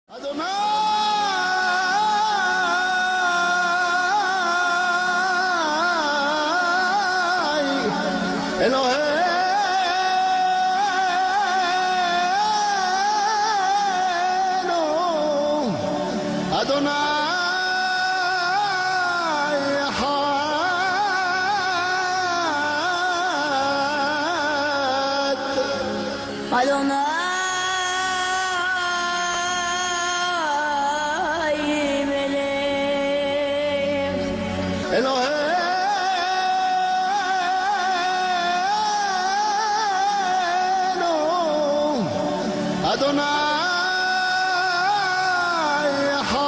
Adonai, Eloheinu, Adonai, Echad. Adonai Melech Eloheinu, Adonai, Echad.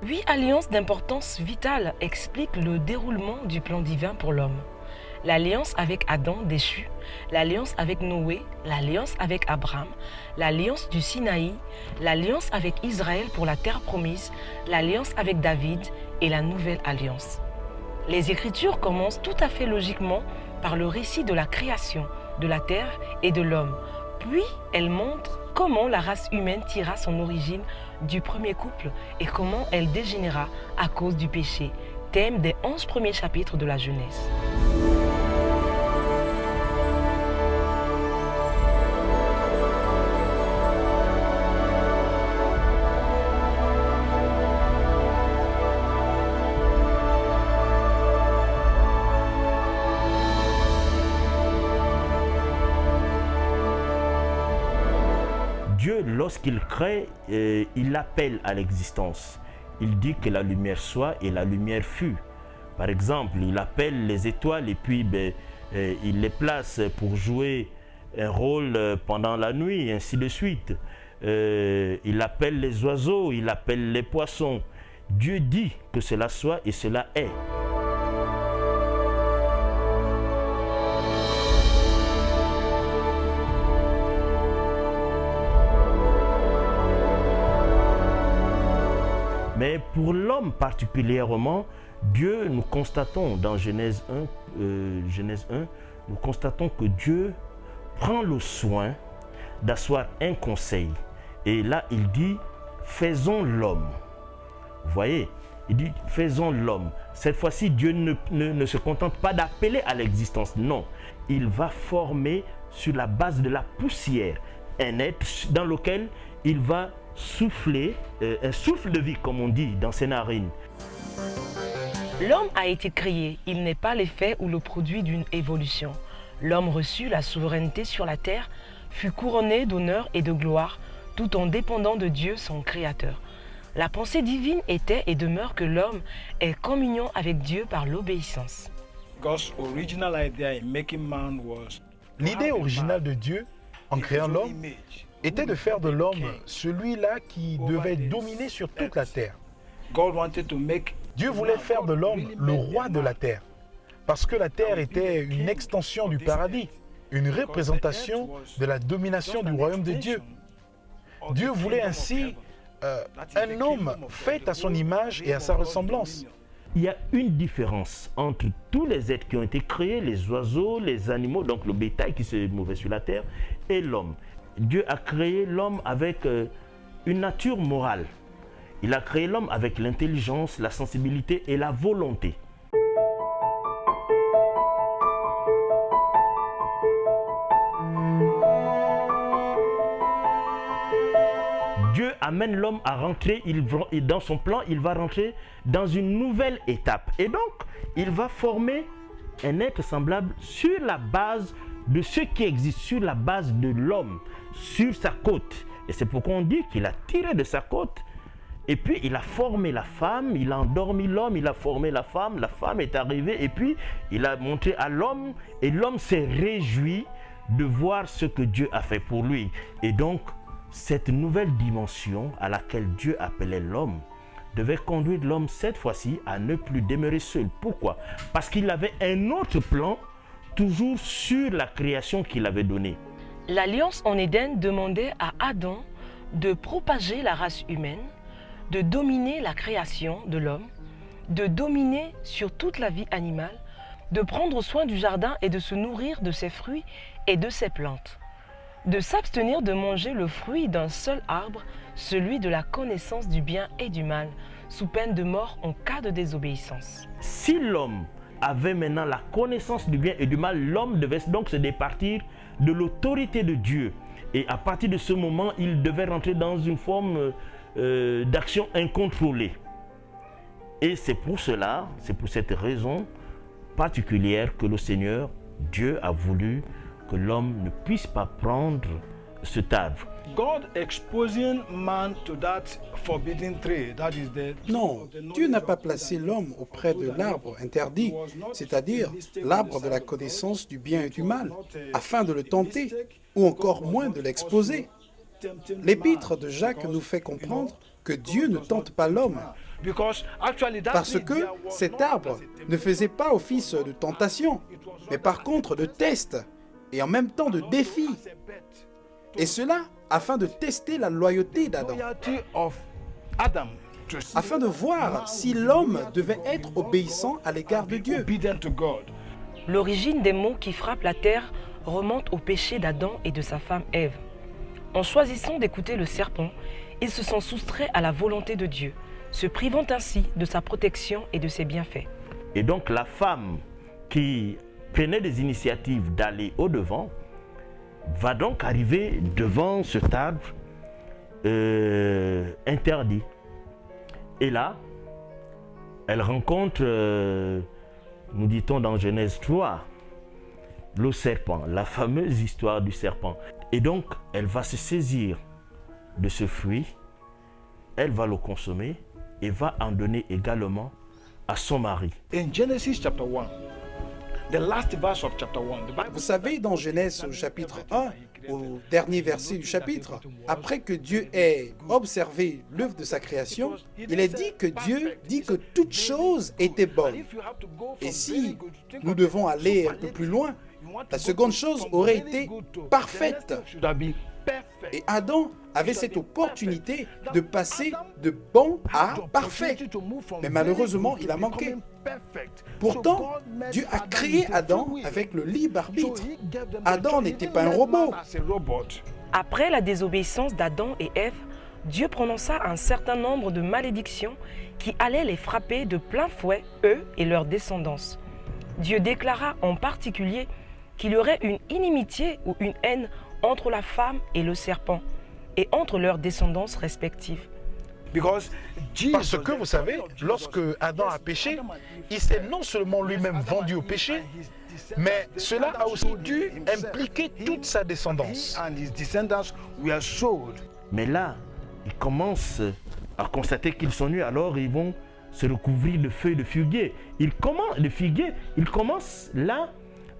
8 alliances d'importance vitale expliquent le déroulement du plan divin pour l'homme. L'alliance avec Adam déchu, l'alliance avec Noé, l'alliance avec Abraham, l'alliance du Sinaï, l'alliance avec Israël pour la terre promise, l'alliance avec David et la nouvelle alliance. Les Écritures commencent tout à fait logiquement par le récit de la création de la terre et de l'homme. Puis elles montrent comment la race humaine tira son origine du premier couple et comment elle dégénéra à cause du péché, thème des 11 premiers chapitres de la Genèse. Dieu, lorsqu'il crée, il appelle à l'existence. Il dit que la lumière soit et la lumière fut. Par exemple, il appelle les étoiles et puis il les place pour jouer un rôle pendant la nuit, et ainsi de suite. Il appelle les oiseaux, il appelle les poissons. Dieu dit que cela soit et cela est. Mais pour l'homme particulièrement, Dieu, nous constatons dans Genèse 1, nous constatons que Dieu prend le soin d'asseoir un conseil. Et là, il dit, faisons l'homme. Vous voyez, il dit, faisons l'homme. Cette fois-ci, Dieu ne se contente pas d'appeler à l'existence. Non, il va former sur la base de la poussière un être dans lequel il va souffler, un souffle de vie, comme on dit dans ses narines. L'homme a été créé, il n'est pas l'effet ou le produit d'une évolution. L'homme reçut la souveraineté sur la terre, fut couronné d'honneur et de gloire, tout en dépendant de Dieu, son Créateur. La pensée divine était et demeure que l'homme est communion avec Dieu par l'obéissance. L'idée originale de Dieu, en créant l'homme, était de faire de l'homme celui-là qui devait dominer sur toute la terre. Dieu voulait faire de l'homme le roi de la terre, parce que la terre était une extension du paradis, une représentation de la domination du royaume de Dieu. Dieu voulait ainsi un homme fait à son image et à sa ressemblance. Il y a une différence entre tous les êtres qui ont été créés, les oiseaux, les animaux, donc le bétail qui se mouvait sur la terre, et l'homme. Dieu a créé l'homme avec une nature morale. Il a créé l'homme avec l'intelligence, la sensibilité et la volonté. Dieu amène l'homme à rentrer, dans son plan, il va rentrer dans une nouvelle étape. Et donc, il va former un être semblable sur la base de ce qui existe, sur la base de l'homme, sur sa côte. Et c'est pourquoi on dit qu'il a tiré de sa côte. Et puis, il a formé la femme, il a endormi l'homme, il a formé la femme est arrivée, et puis, il a montré à l'homme, et l'homme s'est réjoui de voir ce que Dieu a fait pour lui. Et donc, cette nouvelle dimension à laquelle Dieu appelait l'homme devait conduire l'homme cette fois-ci à ne plus demeurer seul. Pourquoi? Parce qu'il avait un autre plan, toujours sur la création qu'il avait donnée. L'alliance en Éden demandait à Adam de propager la race humaine, de dominer la création de l'homme, de dominer sur toute la vie animale, de prendre soin du jardin et de se nourrir de ses fruits et de ses plantes. de s'abstenir de manger le fruit d'un seul arbre, celui de la connaissance du bien et du mal, sous peine de mort en cas de désobéissance. Si l'homme avait maintenant la connaissance du bien et du mal, l'homme devait donc se départir de l'autorité de Dieu. Et à partir de ce moment, il devait rentrer dans une forme d'action incontrôlée. Et c'est pour cela, c'est pour cette raison particulière que le Seigneur, Dieu, a voulu que l'homme ne puisse pas prendre cet arbre. Non, Dieu n'a pas placé l'homme auprès de l'arbre interdit, c'est-à-dire l'arbre de la connaissance du bien et du mal, afin de le tenter, ou encore moins de l'exposer. L'épître de Jacques nous fait comprendre que Dieu ne tente pas l'homme, parce que cet arbre ne faisait pas office de tentation, mais par contre de test, et en même temps de défi. Et cela afin de tester la loyauté d'Adam, afin de voir si l'homme devait être obéissant à l'égard de Dieu. L'origine des maux qui frappent la terre remonte au péché d'Adam et de sa femme Ève. En choisissant d'écouter le serpent, ils se sont soustraits à la volonté de Dieu, se privant ainsi de sa protection et de ses bienfaits. Et donc la femme qui prenait des initiatives d'aller au-devant va donc arriver devant cet arbre interdit. Et là, elle rencontre, nous dit-on dans Genèse 3, le serpent, la fameuse histoire du serpent. Et donc, elle va se saisir de ce fruit, elle va le consommer et va en donner également à son mari. In Genesis chapter 1, the last verse of chapter 1, the Bible Vous savez, dans Genèse au chapitre 1, au dernier verset du chapitre, après que Dieu ait observé l'œuvre de sa création, il est dit que Dieu dit que toute chose était bonne. Et si nous devons aller un peu plus loin, la seconde chose aurait été parfaite. Et Adam avait cette opportunité de passer de bon à parfait. Mais malheureusement, il a manqué. Pourtant, Dieu a créé Adam avec le libre arbitre. Adam n'était pas un robot. Après la désobéissance d'Adam et Ève, Dieu prononça un certain nombre de malédictions qui allaient les frapper de plein fouet, eux et leur descendance. Dieu déclara en particulier qu'il y aurait une inimitié ou une haine entre la femme et le serpent, et entre leurs descendances respectives. Parce que, vous savez, lorsque Adam a péché, il s'est non seulement lui-même vendu au péché, mais cela a aussi dû impliquer toute sa descendance. Mais là, ils commencent à constater qu'ils sont nus, alors ils vont se recouvrir de feuilles de figuier. Ils commencent là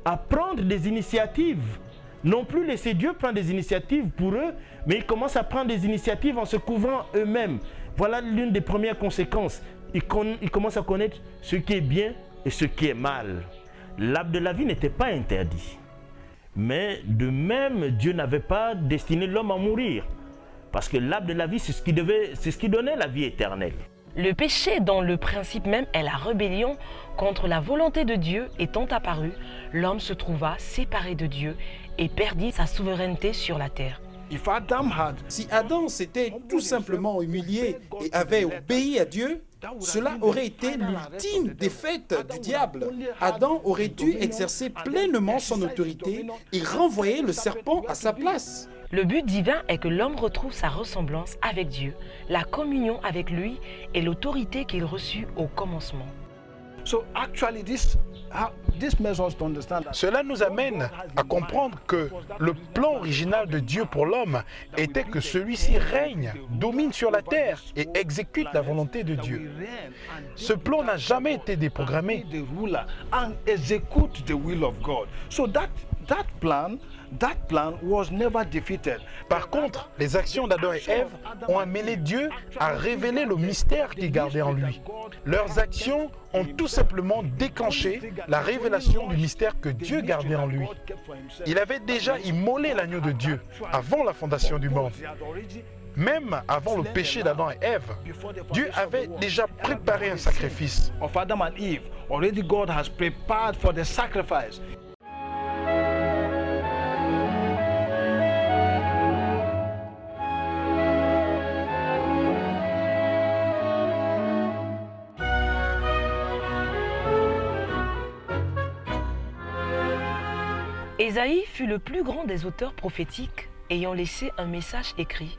à prendre des initiatives. Non plus laisser Dieu prendre des initiatives pour eux, mais ils commencent à prendre des initiatives en se couvrant eux-mêmes. Voilà l'une des premières conséquences. Ils commencent à connaître ce qui est bien et ce qui est mal. L'arbre de la vie n'était pas interdit. Mais de même, Dieu n'avait pas destiné l'homme à mourir. Parce que l'arbre de la vie, c'est ce qui donnait la vie éternelle. Le péché, dont le principe même est la rébellion contre la volonté de Dieu, étant apparu, l'homme se trouva séparé de Dieu et perdit sa souveraineté sur la terre. Si Adam s'était tout simplement humilié et avait obéi à Dieu, cela aurait été l'ultime défaite du diable. Adam aurait dû exercer pleinement son autorité et renvoyer le serpent à sa place. Le but divin est que l'homme retrouve sa ressemblance avec Dieu, la communion avec lui et l'autorité qu'il reçut au commencement. Cela nous amène à comprendre que le plan original de Dieu pour l'homme était que celui-ci règne, domine sur la terre et exécute la volonté de Dieu. Ce plan n'a jamais été déprogrammé. That plan was never defeated. Par contre, les actions d'Adam et Ève ont amené Dieu à révéler le mystère qu'il gardait en lui. Leurs actions ont tout simplement déclenché la révélation du mystère que Dieu gardait en lui. Il avait déjà immolé l'agneau de Dieu avant la fondation du monde. Même avant le péché d'Adam et Ève, Dieu avait déjà préparé un sacrifice. Of Adam and Eve, already God has prepared for the sacrifice. Ésaïe fut le plus grand des auteurs prophétiques ayant laissé un message écrit.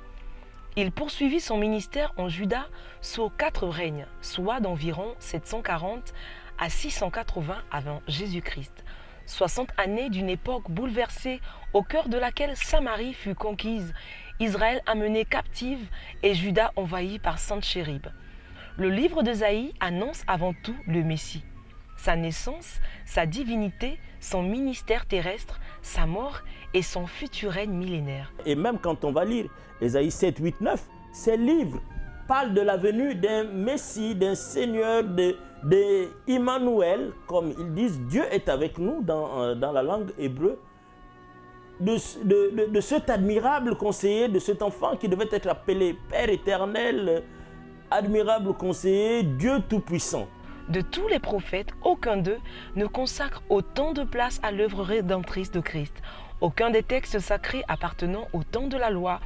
Il poursuivit son ministère en Juda sous 4 règnes, soit d'environ 740 à 680 avant Jésus-Christ. 60 années d'une époque bouleversée au cœur de laquelle Samarie fut conquise, Israël amené captive et Juda envahi par Sanchérib. Le livre d'Ésaïe annonce avant tout le Messie, sa naissance, sa divinité, son ministère terrestre, sa mort et son futur règne millénaire. Et même quand on va lire Ésaïe 7, 8, 9, ces livres parlent de la venue d'un Messie, d'un Seigneur, d'Emmanuel, comme ils disent, Dieu est avec nous dans la langue hébreu, de cet admirable conseiller, de cet enfant qui devait être appelé Père éternel, admirable conseiller, Dieu tout-puissant. De tous les prophètes, aucun d'eux ne consacre autant de place à l'œuvre rédemptrice de Christ. Aucun des textes sacrés appartenant au temps de la loi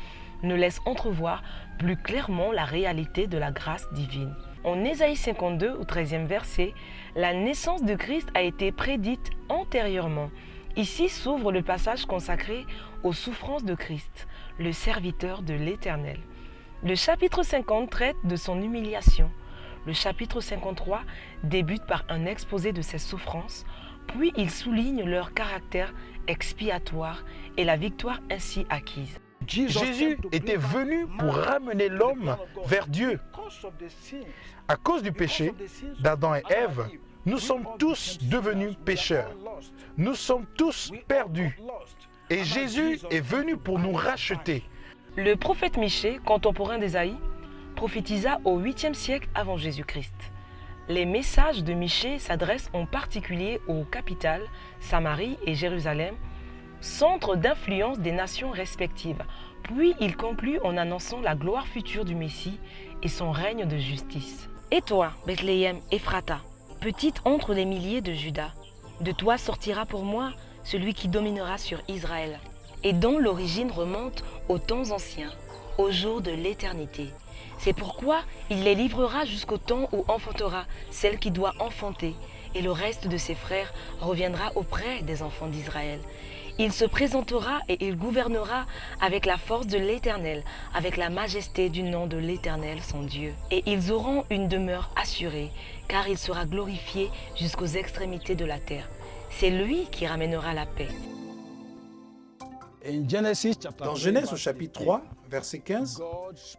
ne laisse entrevoir plus clairement la réalité de la grâce divine. En Ésaïe 52, au 13e verset, la naissance de Christ a été prédite antérieurement. Ici s'ouvre le passage consacré aux souffrances de Christ, le serviteur de l'Éternel. Le chapitre 50 traite de son humiliation. Le chapitre 53 débute par un exposé de ses souffrances, puis il souligne leur caractère expiatoire et la victoire ainsi acquise. Jésus était venu pour ramener l'homme vers Dieu. À cause du péché d'Adam et Ève, nous sommes tous devenus pécheurs. Nous sommes tous perdus. Et Jésus est venu pour nous racheter. Le prophète Michée, contemporain d'Ésaïe, prophétisa au 8e siècle avant Jésus-Christ. Les messages de Michée s'adressent en particulier aux capitales, Samarie et Jérusalem, centre d'influence des nations respectives. Puis il conclut en annonçant la gloire future du Messie et son règne de justice. Et toi, Bethléem Ephrata, petite entre les milliers de Juda, de toi sortira pour moi celui qui dominera sur Israël, et dont l'origine remonte aux temps anciens, au jour de l'éternité. C'est pourquoi il les livrera jusqu'au temps où enfantera celle qui doit enfanter, et le reste de ses frères reviendra auprès des enfants d'Israël. Il se présentera et il gouvernera avec la force de l'Éternel, avec la majesté du nom de l'Éternel, son Dieu. Et ils auront une demeure assurée, car il sera glorifié jusqu'aux extrémités de la terre. C'est lui qui ramènera la paix. Dans Genèse au chapitre 3, verset 15,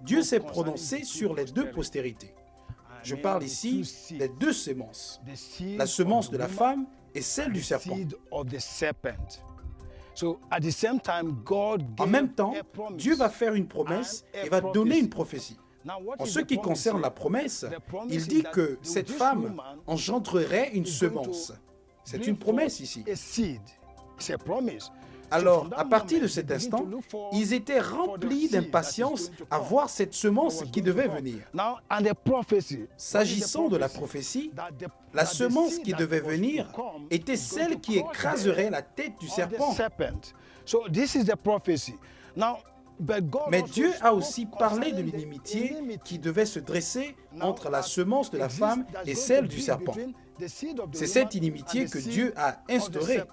Dieu s'est prononcé sur les 2 postérités. Je parle ici des 2 semences, la semence de la femme et celle du serpent. En même temps, Dieu va faire une promesse et va donner une prophétie. En ce qui concerne la promesse, il dit que cette femme engendrerait une semence. C'est une promesse ici. Alors, à partir de cet instant, ils étaient remplis d'impatience à voir cette semence qui devait venir. S'agissant de la prophétie, la semence qui devait venir était celle qui écraserait la tête du serpent. Mais Dieu a aussi parlé de l'inimitié qui devait se dresser entre la semence de la femme et celle du serpent. C'est cette inimitié que Dieu a instaurée.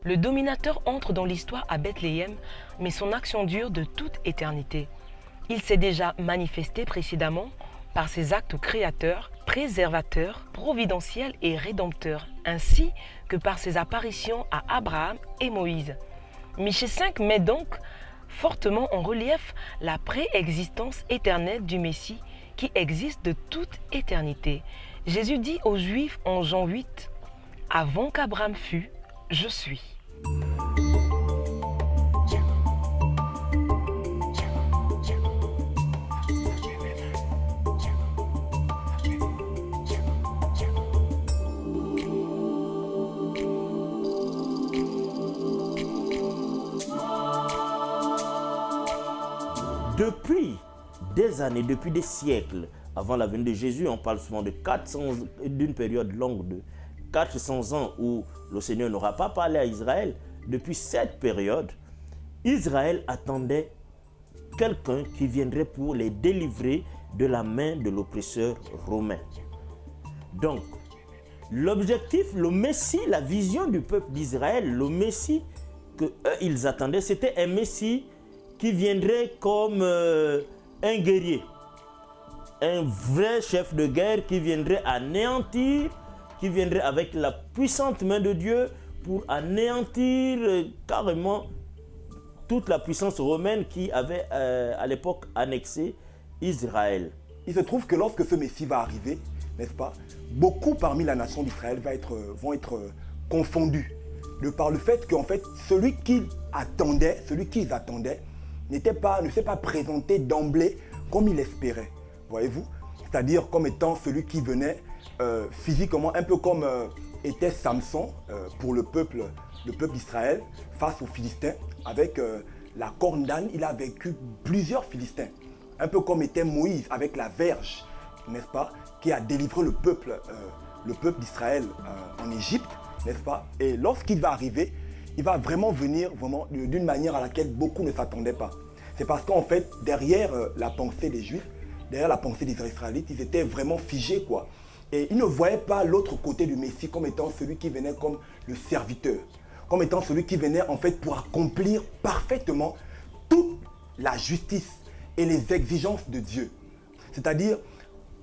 Le dominateur entre dans l'histoire à Bethléem, mais son action dure de toute éternité. Il s'est déjà manifesté précédemment par ses actes créateurs, préservateurs, providentiels et rédempteurs, ainsi que par ses apparitions à Abraham et Moïse. Michée 5 met donc fortement en relief la préexistence éternelle du Messie qui existe de toute éternité. Jésus dit aux Juifs en Jean 8, « Avant qu'Abraham fût, je suis ». Depuis des années, depuis des siècles, avant la venue de Jésus, on parle souvent d'une période longue de 400 ans où le Seigneur n'aura pas parlé à Israël. Depuis cette période, Israël attendait quelqu'un qui viendrait pour les délivrer de la main de l'oppresseur romain. Donc, L'objectif, le Messie, la vision du peuple d'Israël, le Messie que eux ils attendaient, c'était un Messie qui viendrait comme un guerrier, un vrai chef de guerre qui viendrait anéantir, qui viendrait avec la puissante main de Dieu pour anéantir carrément toute la puissance romaine qui avait à l'époque annexé Israël. Il se trouve que lorsque ce Messie va arriver, n'est-ce pas, beaucoup parmi la nation d'Israël vont être confondus de par le fait qu'en fait, celui qu'ils attendaient, ne s'est pas présenté d'emblée comme il espérait, voyez-vous, c'est-à-dire comme étant celui qui venait physiquement, un peu comme était Samson pour le peuple d'Israël face aux Philistins. Avec la corne d'âne, il a vaincu plusieurs Philistins, un peu comme était Moïse avec la verge, n'est-ce pas, qui a délivré le peuple d'Israël en Égypte, n'est-ce pas? Et lorsqu'il va arriver, il va vraiment venir d'une manière à laquelle beaucoup ne s'attendaient pas. C'est parce qu'en fait, derrière la pensée des Juifs, derrière la pensée des Israélites, ils étaient vraiment figés, quoi. Et ils ne voyaient pas l'autre côté du Messie comme étant celui qui venait comme le serviteur, comme étant celui qui venait en fait pour accomplir parfaitement toute la justice et les exigences de Dieu. C'est-à-dire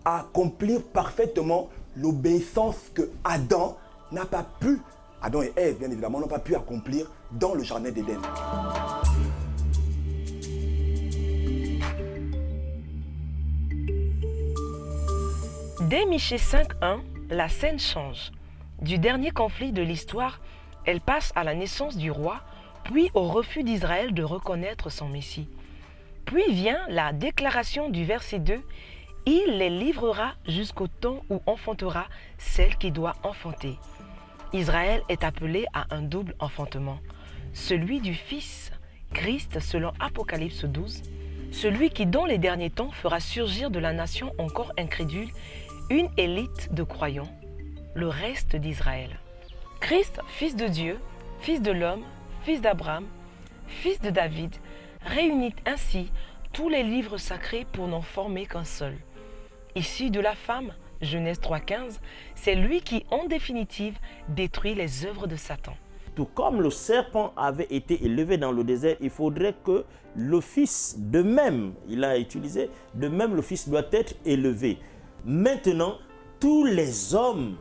accomplir parfaitement l'obéissance que Adam et Ève, bien évidemment, n'ont pas pu accomplir dans le jardin d'Éden. Dès Michée 5.1, la scène change. Du dernier conflit de l'histoire, elle passe à la naissance du roi, puis au refus d'Israël de reconnaître son Messie. Puis vient la déclaration du verset 2, « Il les livrera jusqu'au temps où enfantera celle qui doit enfanter ». Israël est appelé à un double enfantement, celui du Fils, Christ selon Apocalypse 12, celui qui dans les derniers temps fera surgir de la nation encore incrédule une élite de croyants, le reste d'Israël. Christ, fils de Dieu, fils de l'homme, fils d'Abraham, fils de David, réunit ainsi tous les livres sacrés pour n'en former qu'un seul. Issu de la femme, Genèse 3.15, c'est lui qui, en définitive, détruit les œuvres de Satan. Tout comme le serpent avait été élevé dans le désert, il faudrait que le Fils, de même, il a utilisé, de même le Fils doit être élevé. Maintenant, tous les hommes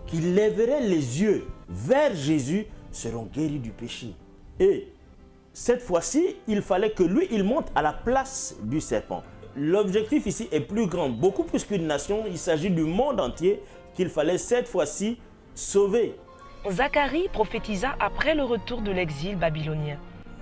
qui lèveraient les yeux vers Jésus seront guéris du péché. Et cette fois-ci, il fallait que lui, il monte à la place du serpent. L'objectif ici est plus grand, beaucoup plus qu'une nation. Il s'agit du monde entier qu'il fallait cette fois-ci sauver. Zacharie prophétisa après le retour de l'exil babylonien.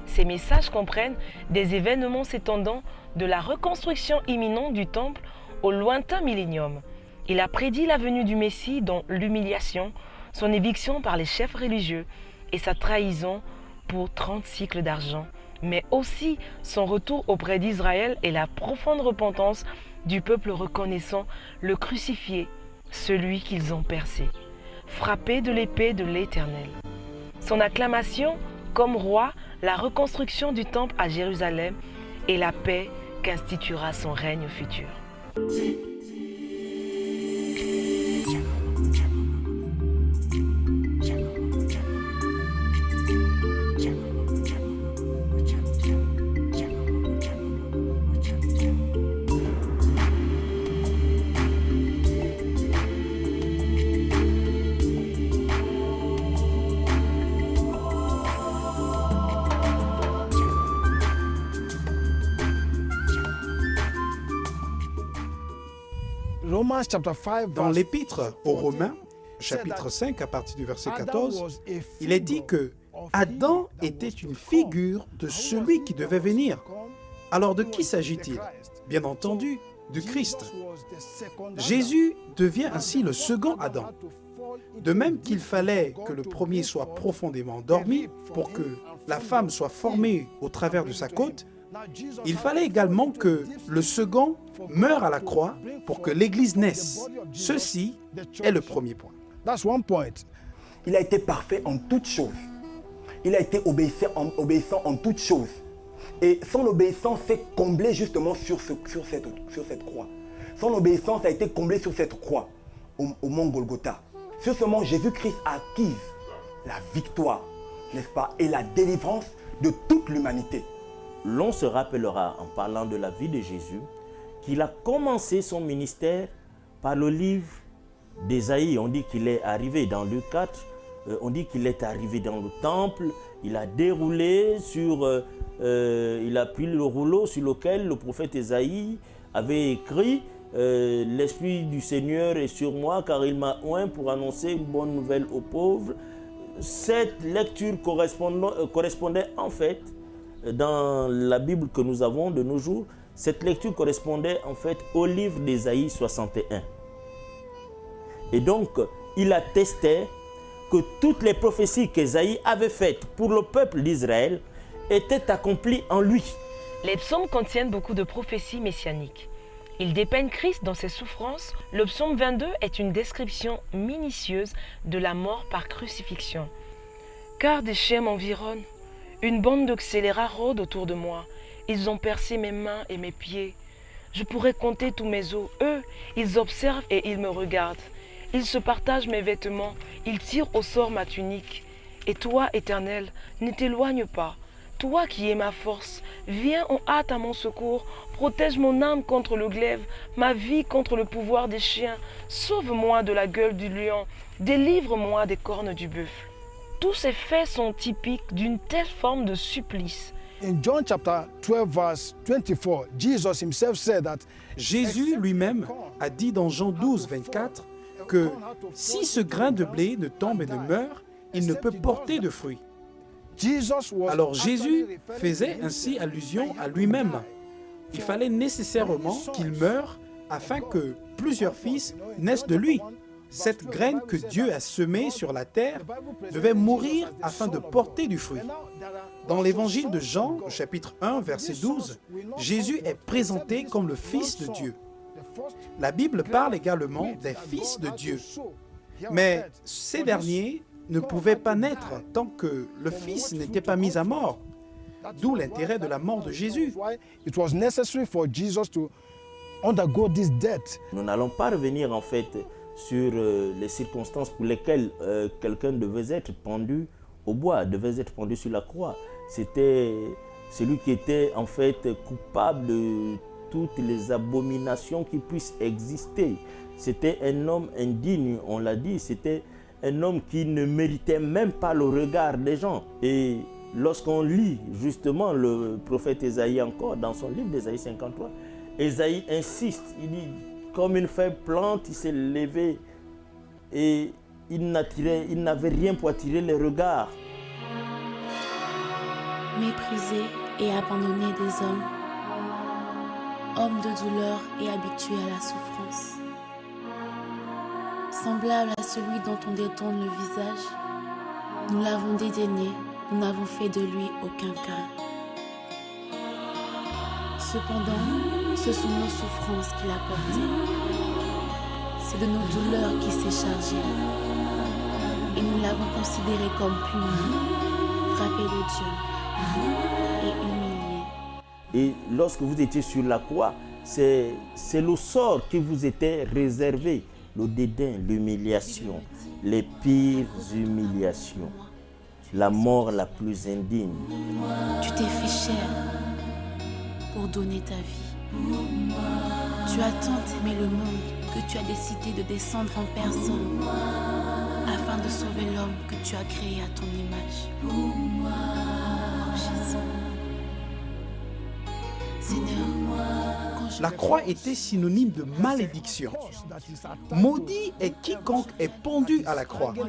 Ces messages comprennent des événements s'étendant de la reconstruction imminente du temple au lointain millénium. Il a prédit la venue du Messie dont l'humiliation, son éviction par les chefs religieux et sa trahison pour 30 cycles d'argent, mais aussi son retour auprès d'Israël et la profonde repentance du peuple reconnaissant le crucifié, celui qu'ils ont percé, frappé de l'épée de l'Éternel. Son acclamation comme roi, la reconstruction du temple à Jérusalem et la paix qu'instituera son règne futur. Dans l'épître aux Romains, chapitre 5, à partir du verset 14, il est dit que Adam était une figure de celui qui devait venir. Alors de qui s'agit-il? Bien entendu, du Christ. Jésus devient ainsi le second Adam. De même qu'il fallait que le premier soit profondément endormi pour que la femme soit formée au travers de sa côte, il fallait également que le second meure à la croix pour que l'Église naisse. Ceci est le premier point. Il a été parfait en toutes choses. Il a été obéissant en toutes choses. Et son obéissance s'est comblée justement sur cette croix. Son obéissance a été comblée sur cette croix, au mont Golgotha. sur ce mont, Jésus-Christ acquise la victoire, n'est-ce pas, et la délivrance de toute l'humanité. L'on se rappellera, en parlant de la vie de Jésus, qu'il a commencé son ministère par le livre d'Ésaïe. On dit qu'il est arrivé dans Luc 4, on dit qu'il est arrivé dans le temple, il a déroulé il a pris le rouleau sur lequel le prophète Ésaïe avait écrit l'Esprit du Seigneur est sur moi car il m'a oint pour annoncer une bonne nouvelle aux pauvres. Cette lecture correspondait en fait, dans la Bible que nous avons de nos jours, cette lecture correspondait en fait au livre d'Ésaïe 61. Et donc, il attestait que toutes les prophéties qu'Ésaïe avait faites pour le peuple d'Israël étaient accomplies en lui. Les psaumes contiennent beaucoup de prophéties messianiques. Ils dépeignent Christ dans ses souffrances. Le psaume 22 est une description minutieuse de la mort par crucifixion. Car des chiens m'environnent, une bande de scélérats rôde autour de moi. Ils ont percé mes mains et mes pieds. Je pourrais compter tous mes os. Eux, ils observent et ils me regardent. Ils se partagent mes vêtements. Ils tirent au sort ma tunique. Et toi, Éternel, ne t'éloigne pas. Toi qui es ma force, viens en hâte à mon secours. Protège mon âme contre le glaive, ma vie contre le pouvoir des chiens. Sauve-moi de la gueule du lion. Délivre-moi des cornes du buffle. Tous ces faits sont typiques d'une telle forme de supplice. In John chapter 12 verse 24, Jesus himself said that Jésus lui-même a dit dans Jean 12, 24 que si ce grain de blé ne tombe et ne meurt, il ne peut porter de fruits. Alors Jésus faisait ainsi allusion à lui-même. Il fallait nécessairement qu'il meure afin que plusieurs fils naissent de lui. Cette graine que Dieu a semée sur la terre devait mourir afin de porter du fruit. Dans l'évangile de Jean, au chapitre 1, verset 12, Jésus est présenté comme le Fils de Dieu. La Bible parle également des fils de Dieu. Mais ces derniers ne pouvaient pas naître tant que le Fils n'était pas mis à mort. D'où l'intérêt de la mort de Jésus. it was necessary for Jesus to undergo this death. Nous n'allons pas revenir en fait sur les circonstances pour lesquelles quelqu'un devait être pendu au bois, devait être pendu sur la croix. C'était celui qui était en fait coupable de toutes les abominations qui puissent exister. C'était un homme indigne, on l'a dit, c'était un homme qui ne méritait même pas le regard des gens. Et lorsqu'on lit justement le prophète Ésaïe encore, dans son livre d'Ésaïe 53, Ésaïe insiste, il dit, comme une faible plante, il s'est levé et il n'avait rien pour attirer les regards. Méprisé et abandonné des hommes, homme de douleur et habitué à la souffrance. Semblable à celui dont on détourne le visage, nous l'avons dédaigné, nous n'avons fait de lui aucun cas. Cependant, ce sont nos souffrances qu'il a portées. C'est de nos douleurs qu'il s'est chargé. Et nous l'avons considéré comme puni, frappé de Dieu et humilié. Et lorsque vous étiez sur la croix, c'est le sort qui vous était réservé. Le dédain, l'humiliation, les pires humiliations, la mort la plus indigne. Tu t'es fait chair pour donner ta vie. Tu as tant aimé le monde que tu as décidé de descendre en personne afin de sauver l'homme que tu as créé à ton image. Oh Jésus. Seigneur, La croix était synonyme de malédiction. Maudit est quiconque est pendu à la croix. à quel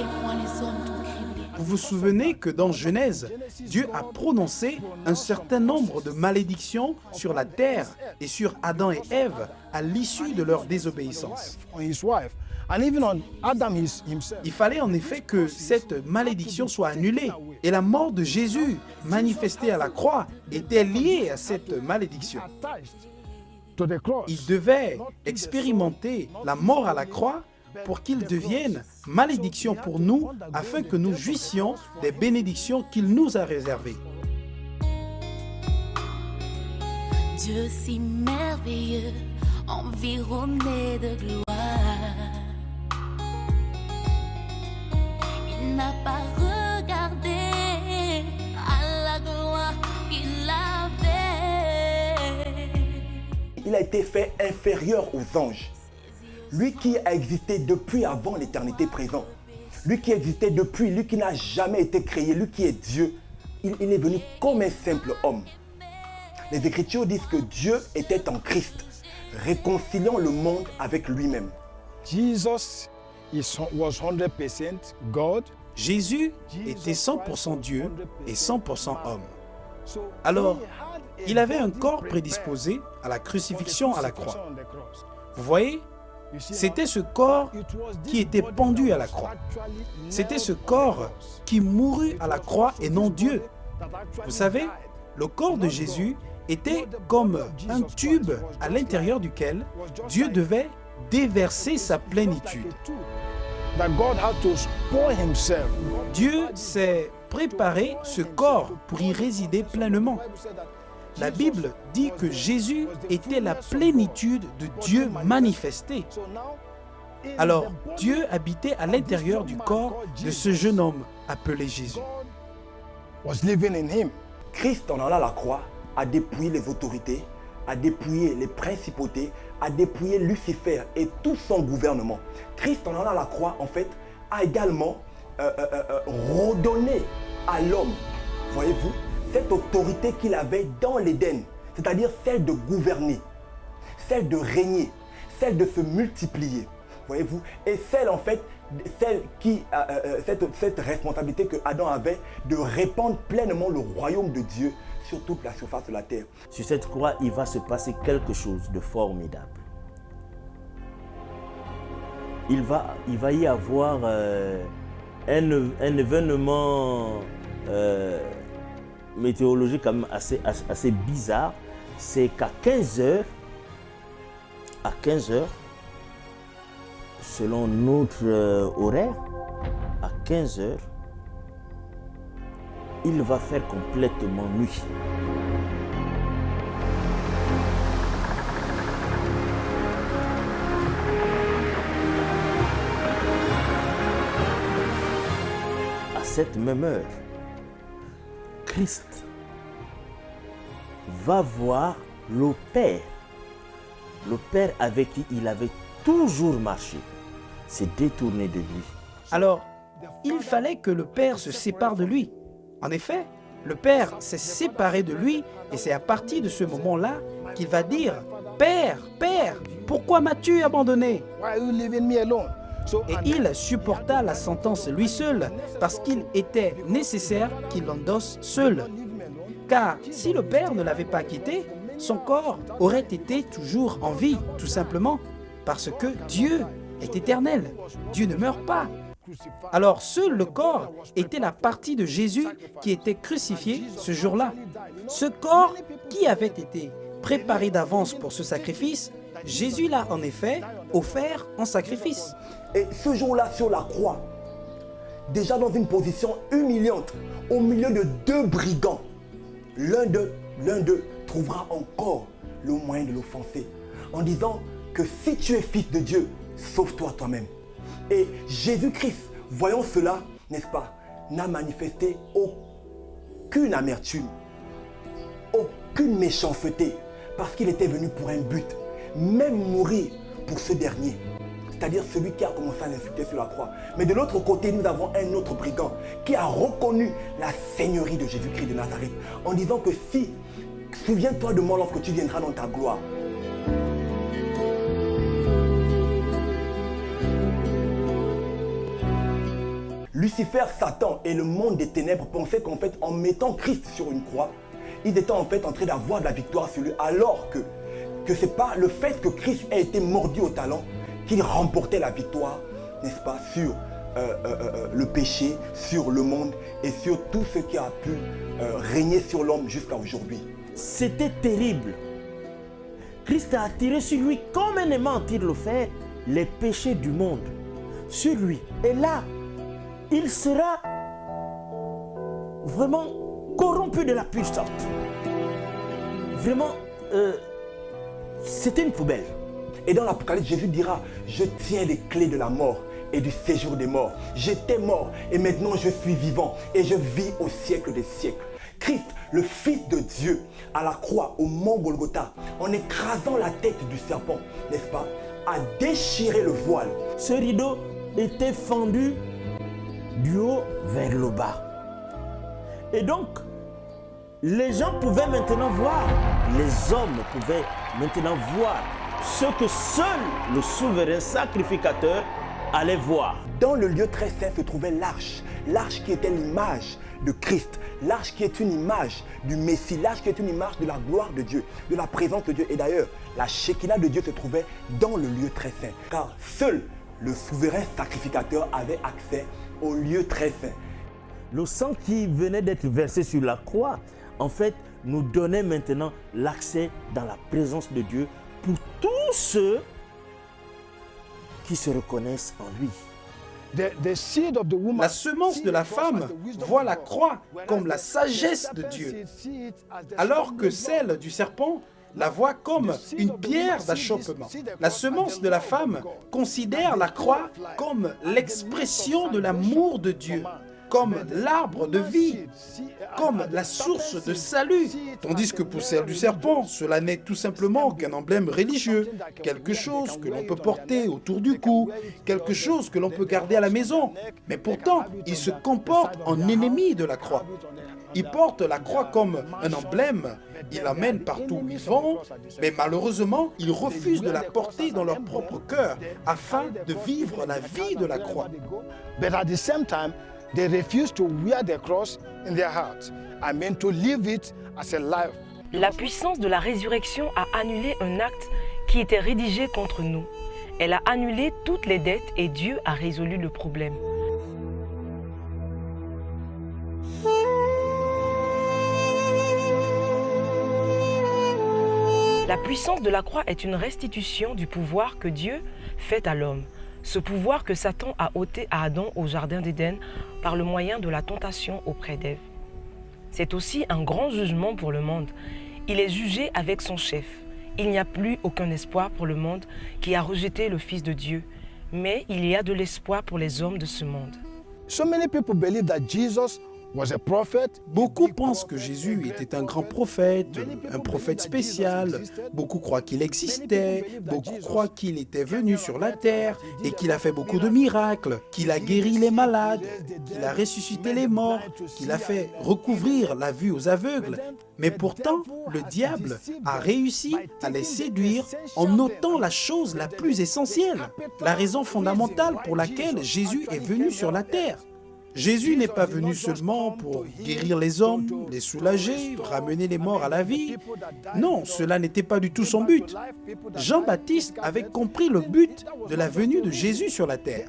point les hommes t'ont criblé. Vous vous souvenez que dans Genèse, Dieu a prononcé un certain nombre de malédictions sur la terre et sur Adam et Ève à l'issue de leur désobéissance. On his wife, and even on Adam himself. Il fallait en effet que cette malédiction soit annulée. Et la mort de Jésus, manifestée à la croix, était liée à cette malédiction. To the cross. Il devait expérimenter la mort à la croix pour qu'il devienne malédiction pour nous, afin que nous jouissions des bénédictions qu'il nous a réservées. Dieu si merveilleux, environné de gloire. Il n'a pas regardé à la gloire qu'il avait. Il a été fait inférieur aux anges. Lui qui a existé depuis avant l'éternité présente. Lui qui existait depuis, lui qui n'a jamais été créé, lui qui est Dieu. Il est venu comme un simple homme. Les Écritures disent que Dieu était en Christ, réconciliant le monde avec lui-même. Jesus was 100% God. Jésus était 100% Dieu et 100% homme. Alors, il avait un corps prédisposé à la crucifixion à la croix. Vous voyez, c'était ce corps qui était pendu à la croix. C'était ce corps qui mourut à la croix et non Dieu. Vous savez, le corps de Jésus était comme un tube à l'intérieur duquel Dieu devait déverser sa plénitude. Dieu s'est préparé ce corps pour y résider pleinement. La Bible dit que Jésus était la plénitude de Dieu manifestée. Alors, Dieu habitait à l'intérieur du corps de ce jeune homme appelé Jésus. Christ, en allant à la croix, a dépouillé les autorités, a dépouillé les principautés, a dépouillé Lucifer et tout son gouvernement. Christ, en allant à la croix, en fait, a également redonné à l'homme, voyez-vous, cette autorité qu'il avait dans l'Éden, c'est-à-dire celle de gouverner, celle de régner, celle de se multiplier, voyez-vous, et celle en fait, cette responsabilité que Adam avait de répandre pleinement le royaume de Dieu sur toute la surface de la terre. Sur cette croix, il va se passer quelque chose de formidable. Il va y avoir un événement météorologique quand même assez bizarre. C'est qu'à 15h, selon notre horaire, à 15h, il va faire complètement nuit. À cette même heure, Christ va voir le Père avec qui il avait toujours marché, s'est détourné de lui. Alors, il fallait que le Père se sépare de lui. En effet, le Père s'est séparé de lui et c'est à partir de ce moment-là qu'il va dire « Père, Père, pourquoi m'as-tu abandonné ?» Et il supporta la sentence lui seul parce qu'il était nécessaire qu'il l'endosse seul. Car si le Père ne l'avait pas quitté, son corps aurait été toujours en vie, tout simplement, parce que Dieu est éternel. Dieu ne meurt pas. Alors seul le corps était la partie de Jésus qui était crucifié ce jour-là. Ce corps qui avait été préparé d'avance pour ce sacrifice, Jésus l'a en effet offert en sacrifice. Et ce jour-là sur la croix, déjà dans une position humiliante, au milieu de deux brigands, l'un d'eux trouvera encore le moyen de l'offenser en disant que si tu es fils de Dieu, sauve-toi toi-même. Et Jésus-Christ, voyant cela, n'est-ce pas, n'a manifesté aucune amertume, aucune méchanceté, parce qu'il était venu pour un but, même mourir pour ce dernier, c'est-à-dire celui qui a commencé à l'insulter sur la croix. Mais de l'autre côté, nous avons un autre brigand qui a reconnu la seigneurie de Jésus-Christ de Nazareth en disant que si, souviens-toi de moi lorsque tu viendras dans ta gloire. Lucifer, Satan et le monde des ténèbres pensaient qu'en fait, en mettant Christ sur une croix, ils étaient en fait en train d'avoir de la victoire sur lui, alors que ce n'est pas le fait que Christ ait été mordu au talon qu'il remportait la victoire, n'est-ce pas, sur le péché, sur le monde et sur tout ce qui a pu régner sur l'homme jusqu'à aujourd'hui. C'était terrible. Christ a attiré sur lui, comme un aimant tire le fer, les péchés du monde sur lui. Et là, il sera vraiment corrompu de la pure sorte. Vraiment, c'était une poubelle. Et dans l'Apocalypse, Jésus dira, je tiens les clés de la mort et du séjour des morts. J'étais mort et maintenant je suis vivant et je vis au siècle des siècles. Christ, le Fils de Dieu, à la croix, au mont Golgotha, en écrasant la tête du serpent, n'est-ce pas, a déchiré le voile. Ce rideau était fendu du haut vers le bas. Et donc, les gens pouvaient maintenant voir, les hommes pouvaient maintenant voir ce que seul le souverain sacrificateur allait voir. Dans le lieu très saint se trouvait l'arche. L'arche qui était l'image de Christ. L'arche qui est une image du Messie. L'arche qui est une image de la gloire de Dieu, de la présence de Dieu. Et d'ailleurs, la Shekinah de Dieu se trouvait dans le lieu très saint. Car seul le souverain sacrificateur avait accès au lieu très saint. Le sang qui venait d'être versé sur la croix, en fait, nous donnait maintenant l'accès dans la présence de Dieu pour tous ceux qui se reconnaissent en lui. La semence de la femme voit la croix comme la sagesse de Dieu, alors que celle du serpent la voit comme une pierre d'achoppement. La semence de la femme considère la croix comme l'expression de l'amour de Dieu, comme l'arbre de vie, comme la source de salut. Tandis que pour celle du serpent, cela n'est tout simplement qu'un emblème religieux, quelque chose que l'on peut porter autour du cou, quelque chose que l'on peut garder à la maison. Mais pourtant, il se comporte en ennemi de la croix. Il porte la croix comme un emblème, il l'amène partout où ils vont, mais malheureusement, ils refusent de la porter dans leur propre cœur afin de vivre la vie de la croix. But at the same time, they refuse to wear the cross in their hearts. I mean to live it as a life. La puissance de la résurrection a annulé un acte qui était rédigé contre nous. Elle a annulé toutes les dettes et Dieu a résolu le problème. La puissance de la croix est une restitution du pouvoir que Dieu fait à l'homme. Ce pouvoir que Satan a ôté à Adam au jardin d'Éden par le moyen de la tentation auprès d'Ève. C'est aussi un grand jugement pour le monde. Il est jugé avec son chef. Il n'y a plus aucun espoir pour le monde qui a rejeté le Fils de Dieu, mais il y a de l'espoir pour les hommes de ce monde. So many people believe that Jesus was a prophet. Beaucoup pensent que Jésus était un grand prophète, un prophète spécial. Beaucoup croient qu'il existait, beaucoup croient qu'il était venu sur la terre et qu'il a fait beaucoup de miracles, qu'il a guéri les malades, qu'il a ressuscité les morts, qu'il a fait recouvrir la vue aux aveugles. Mais pourtant, le diable a réussi à les séduire en ôtant la chose la plus essentielle, la raison fondamentale pour laquelle Jésus est venu sur la terre. Jésus n'est pas venu seulement pour guérir les hommes, les soulager, ramener les morts à la vie. Non, cela n'était pas du tout son but. Jean-Baptiste avait compris le but de la venue de Jésus sur la terre.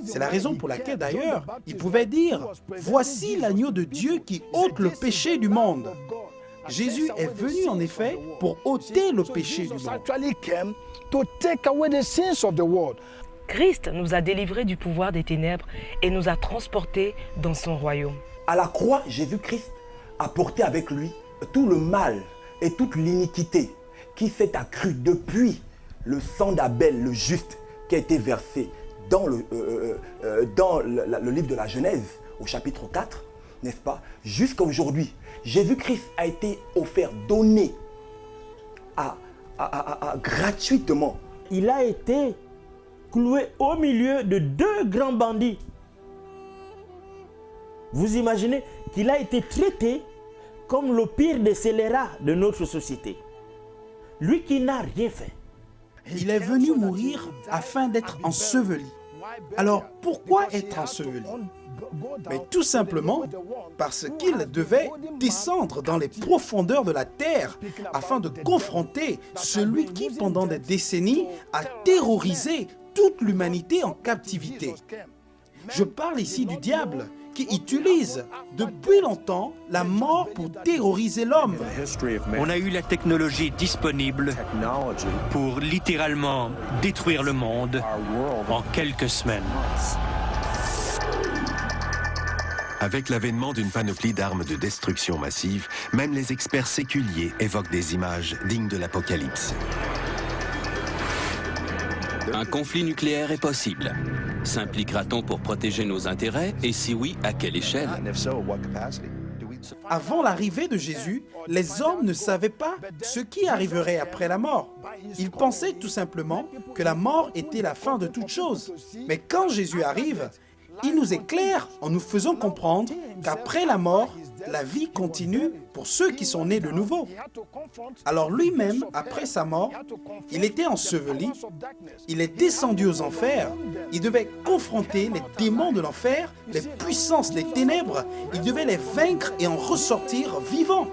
C'est la raison pour laquelle d'ailleurs, il pouvait dire « Voici l'agneau de Dieu qui ôte le péché du monde ». Jésus est venu en effet pour ôter le péché du monde. Christ nous a délivrés du pouvoir des ténèbres et nous a transportés dans son royaume. À la croix, Jésus-Christ a porté avec lui tout le mal et toute l'iniquité qui s'est accrue depuis le sang d'Abel, le juste, qui a été versé dans le livre de la Genèse, au chapitre 4, n'est-ce pas, jusqu'à aujourd'hui. Jésus-Christ a été offert, donné gratuitement. Il a été cloué au milieu de deux grands bandits. Vous imaginez qu'il a été traité comme le pire des scélérats de notre société. Lui qui n'a rien fait. Il est venu mourir afin d'être enseveli. Alors pourquoi être enseveli? Mais tout simplement parce qu'il devait descendre dans les profondeurs de la terre afin de confronter celui qui, pendant des décennies, a terrorisé toute l'humanité en captivité. Je parle ici du diable qui utilise depuis longtemps la mort pour terroriser l'homme. On a eu la technologie disponible pour littéralement détruire le monde en quelques semaines. Avec l'avènement d'une panoplie d'armes de destruction massive, même les experts séculiers évoquent des images dignes de l'Apocalypse. Un conflit nucléaire est possible. S'impliquera-t-on pour protéger nos intérêts? Et si oui, à quelle échelle? Avant l'arrivée de Jésus, les hommes ne savaient pas ce qui arriverait après la mort. Ils pensaient tout simplement que la mort était la fin de toute chose. Mais quand Jésus arrive, il nous éclaire en nous faisant comprendre qu'après la mort, la vie continue pour ceux qui sont nés de nouveau. Alors lui-même, après sa mort, il était enseveli, il est descendu aux enfers, il devait confronter les démons de l'enfer, les puissances des ténèbres, il devait les vaincre et en ressortir vivant.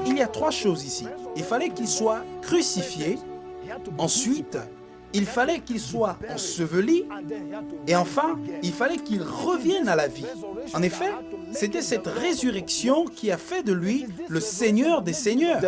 Il y a trois choses ici. Il fallait qu'il soit crucifié, ensuite, il fallait qu'il soit enseveli, et enfin, il fallait qu'il revienne à la vie. En effet, c'était cette résurrection qui a fait de lui le Seigneur des Seigneurs.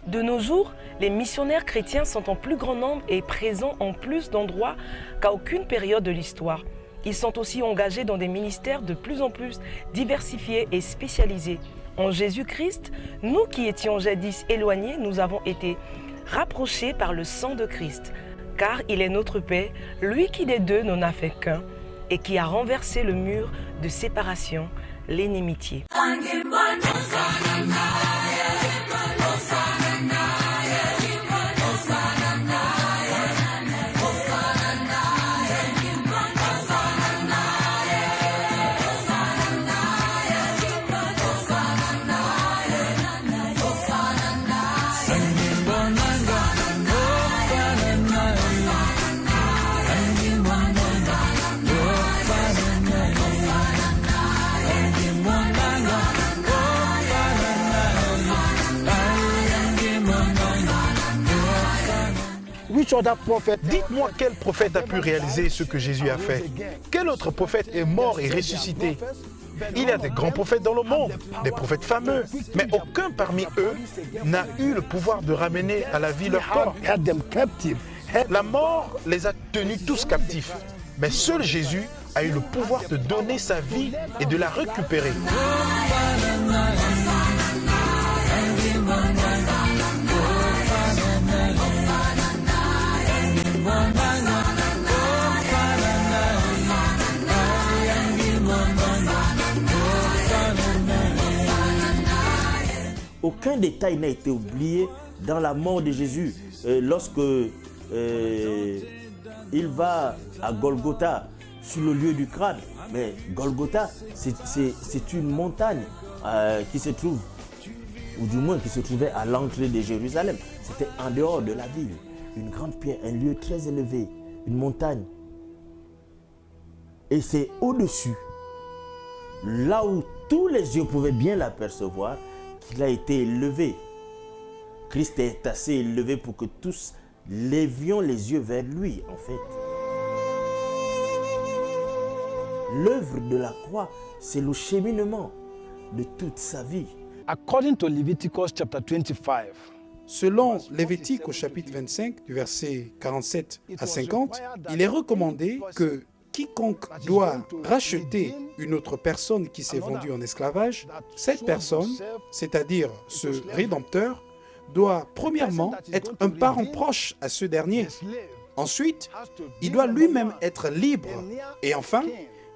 De nos jours, les missionnaires chrétiens sont en plus grand nombre et présents en plus d'endroits qu'à aucune période de l'histoire. Ils sont aussi engagés dans des ministères de plus en plus diversifiés et spécialisés. En Jésus-Christ, nous qui étions jadis éloignés, nous avons été rapprochés par le sang de Christ. Car il est notre paix, lui qui des deux n'en a fait qu'un et qui a renversé le mur de séparation, l'inimitié. Dites-moi quel prophète a pu réaliser ce que Jésus a fait. Quel autre prophète est mort et ressuscité? Il y a des grands prophètes dans le monde, des prophètes fameux, mais aucun parmi eux n'a eu le pouvoir de ramener à la vie leur corps. La mort les a tenus tous captifs, mais seul Jésus a eu le pouvoir de donner sa vie et de la récupérer. Aucun détail n'a été oublié dans la mort de Jésus. Lorsque il va à Golgotha, sur le lieu du crâne. Mais Golgotha, c'est une montagne qui se trouve, ou du moins qui se trouvait à l'entrée de Jérusalem. C'était en dehors de la ville. Une grande pierre, un lieu très élevé, une montagne. Et c'est au-dessus, là où tous les yeux pouvaient bien l'apercevoir, qu'il a été élevé. Christ est assez élevé pour que tous lèvions les yeux vers lui, en fait. L'œuvre de la croix, c'est le cheminement de toute sa vie. According to Leviticus chapter 25, selon Lévitique au chapitre 25, du verset 47 à 50, il est recommandé que quiconque doit racheter une autre personne qui s'est vendue en esclavage, cette personne, c'est-à-dire ce rédempteur, doit premièrement être un parent proche à ce dernier. Ensuite, il doit lui-même être libre. Et enfin,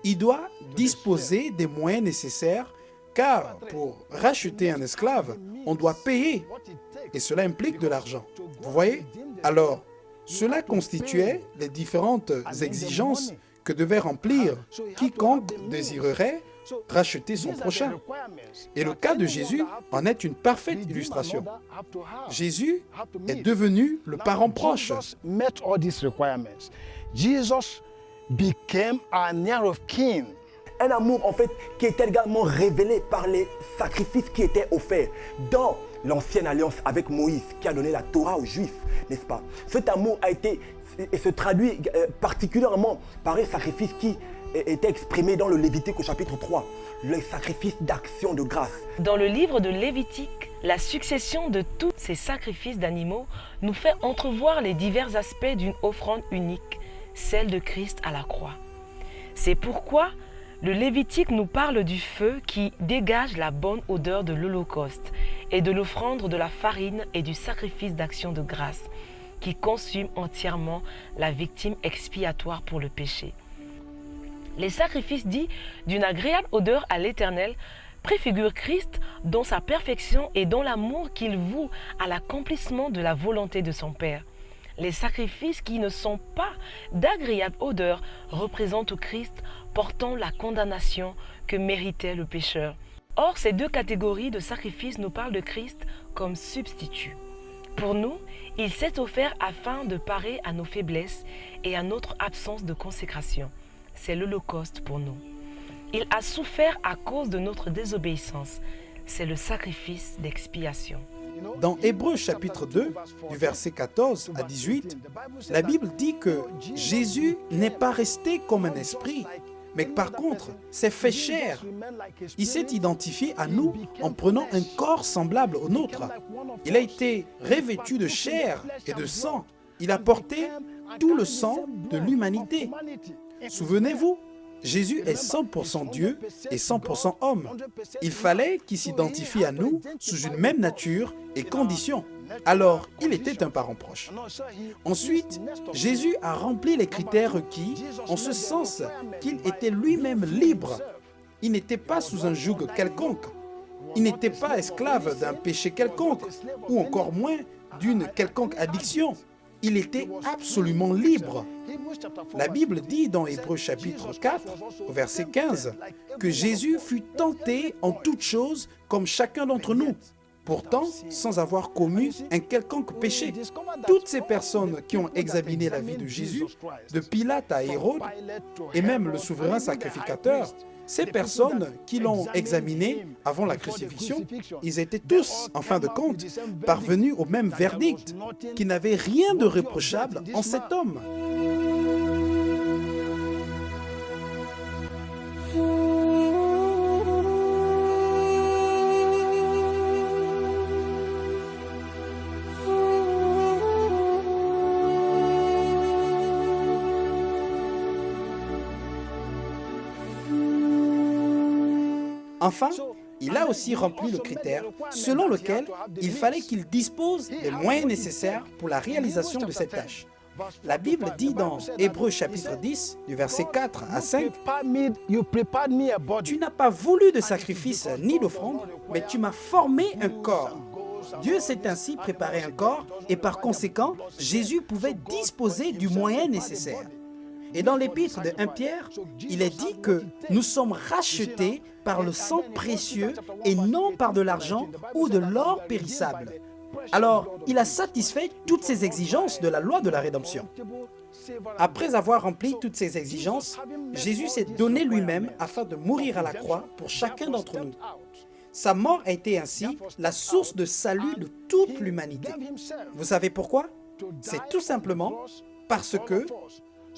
il doit disposer des moyens nécessaires, car pour racheter un esclave, on doit payer. Et cela implique de l'argent. Vous voyez? Alors, cela constituait les différentes exigences que devait remplir quiconque désirerait racheter son prochain. Et le cas de Jésus en est une parfaite illustration. Jésus est devenu le parent proche. Jesus became our near of kin. Un amour en fait qui est également révélé par les sacrifices qui étaient offerts dans l'ancienne alliance avec Moïse qui a donné la Torah aux Juifs, n'est-ce pas? Cet amour a été et se traduit particulièrement par un sacrifice qui était exprimé dans le Lévitique au chapitre 3, le sacrifice d'action de grâce. Dans le livre de Lévitique, la succession de tous ces sacrifices d'animaux nous fait entrevoir les divers aspects d'une offrande unique, celle de Christ à la croix. C'est pourquoi le Lévitique nous parle du feu qui dégage la bonne odeur de l'Holocauste et de l'offrande de la farine et du sacrifice d'action de grâce qui consume entièrement la victime expiatoire pour le péché. Les sacrifices dits d'une agréable odeur à l'Éternel préfigurent Christ dans sa perfection et dans l'amour qu'il voue à l'accomplissement de la volonté de son Père. Les sacrifices qui ne sont pas d'agréable odeur représentent Christ portant la condamnation que méritait le pécheur. Or, ces deux catégories de sacrifices nous parlent de Christ comme substitut. Pour nous, il s'est offert afin de parer à nos faiblesses et à notre absence de consécration. C'est l'Holocauste pour nous. Il a souffert à cause de notre désobéissance. C'est le sacrifice d'expiation. Dans Hébreux chapitre 2, du verset 14 à 18, la Bible dit que Jésus n'est pas resté comme un esprit, mais par contre, s'est fait chair. Il s'est identifié à nous en prenant un corps semblable au nôtre. Il a été revêtu de chair et de sang. Il a porté tout le sang de l'humanité. Souvenez-vous, Jésus est 100% Dieu et 100% homme. Il fallait qu'il s'identifie à nous sous une même nature et condition. Alors, il était un parent proche. Ensuite, Jésus a rempli les critères requis en ce sens qu'il était lui-même libre. Il n'était pas sous un joug quelconque. Il n'était pas esclave d'un péché quelconque ou encore moins d'une quelconque addiction. Il était absolument libre. La Bible dit dans Hébreux chapitre 4, au verset 15, que Jésus fut tenté en toutes choses comme chacun d'entre nous, pourtant sans avoir commis un quelconque péché. Toutes ces personnes qui ont examiné la vie de Jésus, de Pilate à Hérode, et même le souverain sacrificateur, ces personnes qui l'ont examiné avant la crucifixion, ils étaient tous, en fin de compte, parvenus au même verdict, qu'il n'avait rien de reprochable en cet homme. Enfin, il a aussi rempli le critère selon lequel il fallait qu'il dispose des moyens nécessaires pour la réalisation de cette tâche. La Bible dit dans Hébreux chapitre 10, du verset 4 à 5, « Tu n'as pas voulu de sacrifice ni d'offrande, mais tu m'as formé un corps. » Dieu s'est ainsi préparé un corps et par conséquent, Jésus pouvait disposer du moyen nécessaire. Et dans l'épître de 1 Pierre, il est dit que nous sommes rachetés par le sang précieux et non par de l'argent ou de l'or périssable. Alors, il a satisfait toutes ces exigences de la loi de la rédemption. Après avoir rempli toutes ces exigences, Jésus s'est donné lui-même afin de mourir à la croix pour chacun d'entre nous. Sa mort a été ainsi la source de salut de toute l'humanité. Vous savez pourquoi? C'est tout simplement parce que,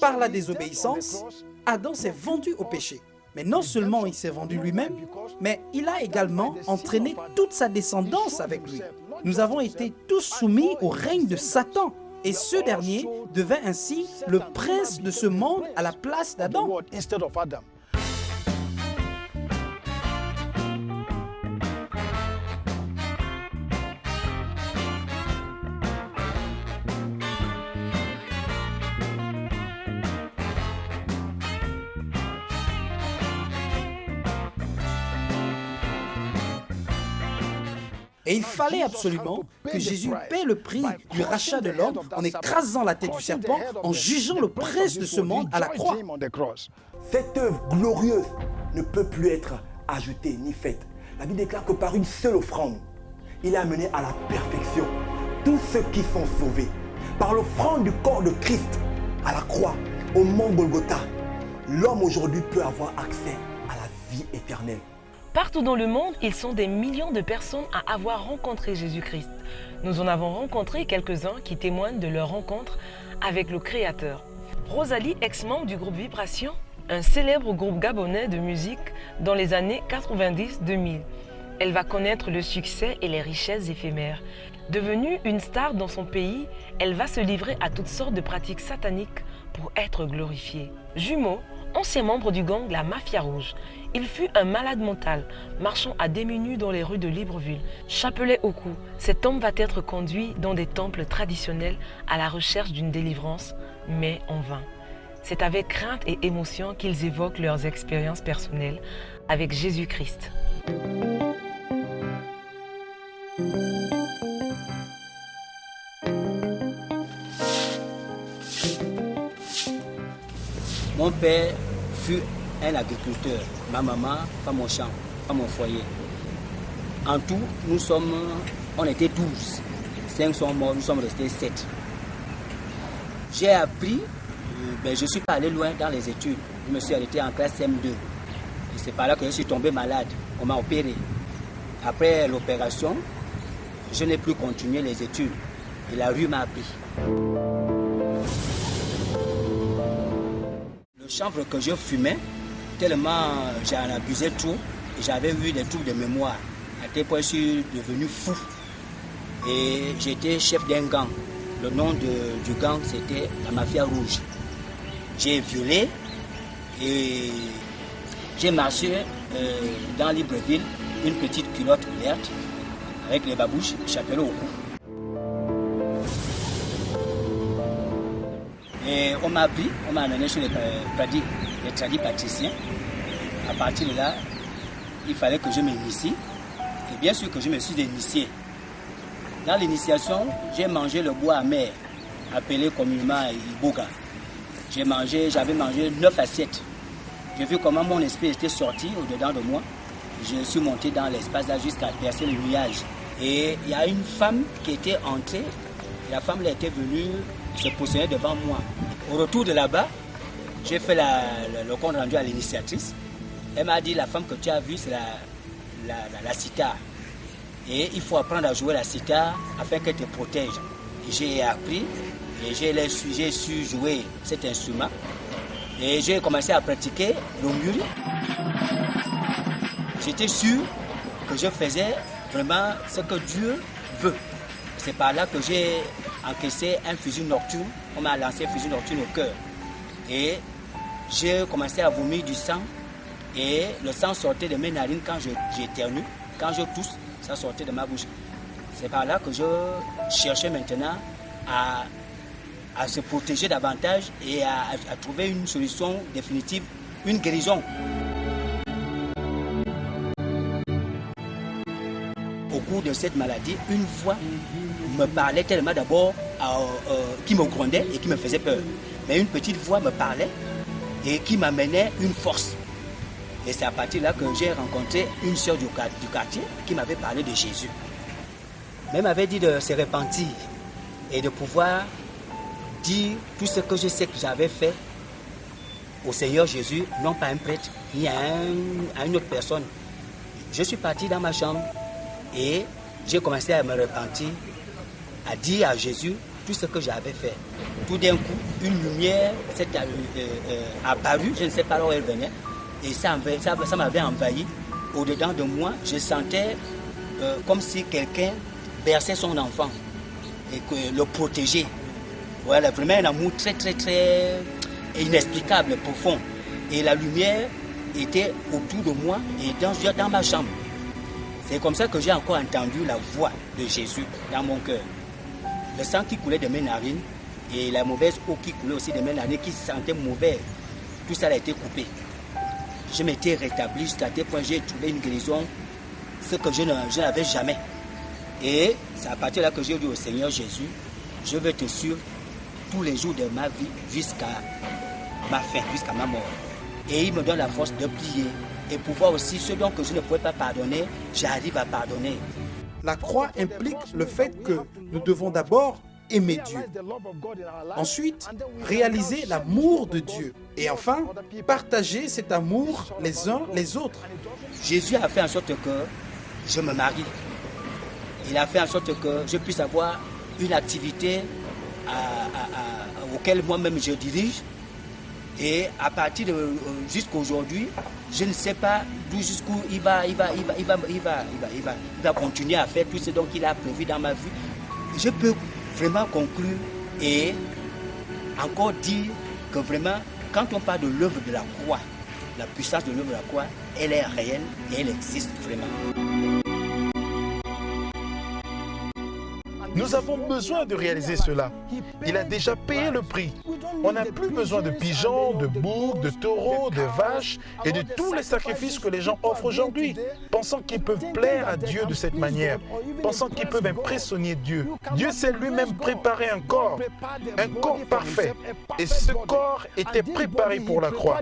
par la désobéissance, Adam s'est vendu au péché. Mais non seulement il s'est vendu lui-même, mais il a également entraîné toute sa descendance avec lui. Nous avons été tous soumis au règne de Satan. Et ce dernier devint ainsi le prince de ce monde à la place d'Adam. Et il fallait absolument que Jésus paie le prix du rachat de l'homme en écrasant la tête du serpent, en jugeant le prince de ce monde à la croix. Cette œuvre glorieuse ne peut plus être ajoutée ni faite. La Bible déclare que par une seule offrande, il a amené à la perfection tous ceux qui sont sauvés. Par l'offrande du corps de Christ à la croix, au mont Golgotha, l'homme aujourd'hui peut avoir accès à la vie éternelle. Partout dans le monde, ils sont des millions de personnes à avoir rencontré Jésus-Christ. Nous en avons rencontré quelques-uns qui témoignent de leur rencontre avec le Créateur. Rosalie, ex-membre du groupe Vibration, un célèbre groupe gabonais de musique dans les années 90-2000. Elle va connaître le succès et les richesses éphémères. Devenue une star dans son pays, elle va se livrer à toutes sortes de pratiques sataniques pour être glorifiée. Jumeau, ancien membre du gang La Mafia Rouge, il fut un malade mental, marchant à demi nu dans les rues de Libreville. Chapelet au cou, cet homme va être conduit dans des temples traditionnels à la recherche d'une délivrance, mais en vain. C'est avec crainte et émotion qu'ils évoquent leurs expériences personnelles avec Jésus-Christ. Mon père fut un agriculteur, ma maman, pas mon champ, pas mon foyer. En tout, on était 12. 5 sont morts, nous sommes restés 7. J'ai appris, je ne suis pas allé loin dans les études. Je me suis arrêté en classe M2. Et c'est par là que je suis tombé malade. On m'a opéré. Après l'opération, je n'ai plus continué les études. Et la rue m'a pris. Le chanvre que je fumais, tellement j'en abusais trop, et j'avais eu des troubles de mémoire. À tel point, je suis devenu fou. Et j'étais chef d'un gang. Le nom du gang, c'était la Mafia Rouge. J'ai violé et j'ai marché dans Libreville, une petite culotte verte avec les babouches, chapelet au cou. Et on m'a pris, on m'a amené chez les tradis patriciens. À partir de là, il fallait que je m'initie. Et bien sûr que je me suis initié. Dans l'initiation, j'ai mangé le bois amer, appelé communément Iboga. J'avais mangé 9 assiettes. J'ai vu comment mon esprit était sorti au-dedans de moi. Je suis monté dans l'espace là jusqu'à percer le nuage. Et il y a une femme qui était entrée. Et la femme là était venue se positionner devant moi. Au retour de là-bas, j'ai fait le compte rendu à l'initiatrice. Elle m'a dit, la femme que tu as vue, c'est la sitar. Et il faut apprendre à jouer la sitar afin qu'elle te protège. Et j'ai appris et j'ai su jouer cet instrument. Et j'ai commencé à pratiquer le muri. J'étais sûr que je faisais vraiment ce que Dieu veut. C'est par là que j'ai encaissé un fusil nocturne. On m'a lancé un fusil nocturne au cœur. Et j'ai commencé à vomir du sang. Et le sang sortait de mes narines quand j'éternue. Quand je tousse, ça sortait de ma bouche. C'est par là que je cherchais maintenant à se protéger davantage et à trouver une solution définitive, une guérison. Au cours de cette maladie, une voix me parlait tellement d'abord, qui me grondait et qui me faisait peur. Mais une petite voix me parlait et qui m'amenait une force. Et c'est à partir de là que j'ai rencontré une sœur du quartier qui m'avait parlé de Jésus. Elle m'avait dit de se repentir et de pouvoir dire tout ce que je sais que j'avais fait au Seigneur Jésus, non pas à un prêtre, ni à une autre personne. Je suis parti dans ma chambre et j'ai commencé à me repentir, à dire à Jésus tout ce que j'avais fait. Tout d'un coup, une lumière s'est apparue, je ne sais pas où elle venait, et ça m'avait envahi. Au-dedans de moi, je sentais comme si quelqu'un berçait son enfant et que le protégeait. Voilà, vraiment un amour très, très, très inexplicable, profond. Et la lumière était autour de moi et dans ma chambre. C'est comme ça que j'ai encore entendu la voix de Jésus dans mon cœur. Le sang qui coulait de mes narines et la mauvaise eau qui coulait aussi de mes narines, qui sentait mauvais, tout ça a été coupé. Je m'étais rétabli jusqu'à tel point j'ai trouvé une guérison, ce que je n'avais jamais. Et c'est à partir de là que j'ai dit au Seigneur Jésus, je vais te suivre tous les jours de ma vie jusqu'à ma fin, jusqu'à ma mort. Et il me donne la force de prier et pouvoir aussi, ceux dont que je ne pouvais pas pardonner, j'arrive à pardonner. La croix implique le fait que nous devons d'abord aimer Dieu. Ensuite, réaliser l'amour de Dieu. Et enfin, partager cet amour les uns les autres. Jésus a fait en sorte que je me marie. Il a fait en sorte que je puisse avoir une activité auquel moi-même je dirige. Et à partir de jusqu'à aujourd'hui, je ne sais pas d'où jusqu'où il va continuer à faire tout ce dont il a prévu dans ma vie. Je peux vraiment conclure et encore dire que vraiment, quand on parle de l'œuvre de la croix, la puissance de l'œuvre de la croix, elle est réelle et elle existe vraiment. Nous avons besoin de réaliser cela. Il a déjà payé le prix. On n'a plus besoin de pigeons, de boucs, de taureaux, de vaches et de tous les sacrifices que les gens offrent aujourd'hui, pensant qu'ils peuvent plaire à Dieu de cette manière, pensant qu'ils peuvent impressionner Dieu. Dieu s'est lui-même préparé un corps parfait. Et ce corps était préparé pour la croix.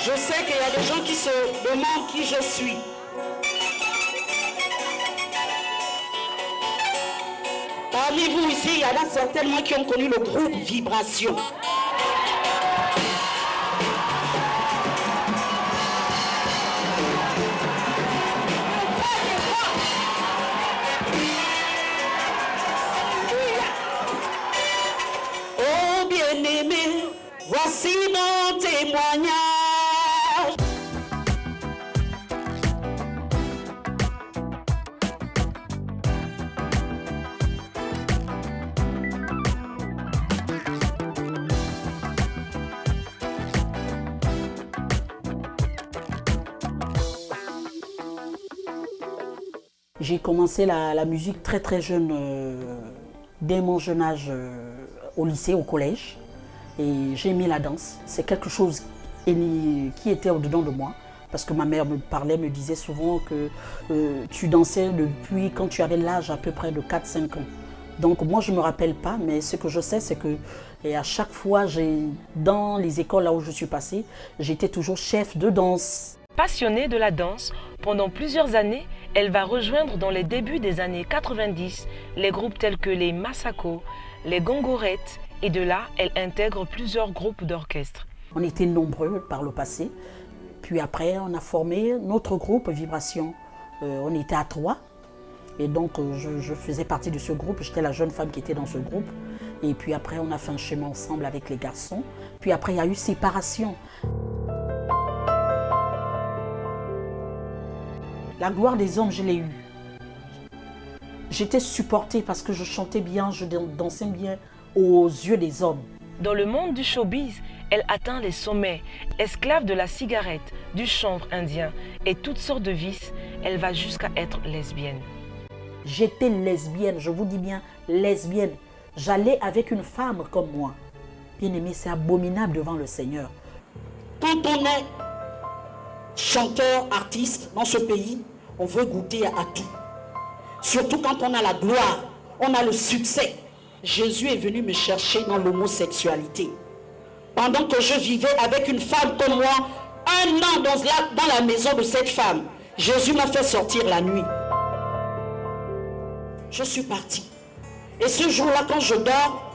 Je sais qu'il y a des gens qui se demandent qui je suis. Parmi vous ici, il y en a certainement qui ont connu le groupe Vibration. Oh bien-aimé, voici mon témoignage. J'ai commencé la musique très très jeune, dès mon jeune âge au lycée, au collège. Et j'ai aimé la danse. C'est quelque chose qui était au-dedans de moi. Parce que ma mère me disait souvent que tu dansais depuis quand tu avais l'âge à peu près de 4-5 ans. Donc moi je ne me rappelle pas, mais ce que je sais c'est que à chaque fois, dans les écoles là où je suis passée, j'étais toujours chef de danse. Passionnée de la danse, pendant plusieurs années, elle va rejoindre dans les débuts des années 90 les groupes tels que les Masako, les Gongorettes, et de là, elle intègre plusieurs groupes d'orchestre. On était nombreux par le passé, puis après on a formé notre groupe Vibration. On était à 3, et donc je faisais partie de ce groupe, j'étais la jeune femme qui était dans ce groupe. Et puis après on a fait un chemin ensemble avec les garçons, puis après il y a eu séparation. La gloire des hommes, je l'ai eue. J'étais supportée parce que je chantais bien, je dansais bien aux yeux des hommes. Dans le monde du showbiz, elle atteint les sommets. Esclave de la cigarette, du chanvre indien et toutes sortes de vices, elle va jusqu'à être lesbienne. J'étais lesbienne, je vous dis bien lesbienne. J'allais avec une femme comme moi. Bien aimé, c'est abominable devant le Seigneur. Quand on est chanteur, artiste dans ce pays, on veut goûter à tout. Surtout quand on a la gloire, on a le succès. Jésus est venu me chercher dans l'homosexualité. Pendant que je vivais avec une femme comme moi, 1 an dans la maison de cette femme, Jésus m'a fait sortir la nuit. Je suis partie. Et ce jour-là, quand je dors,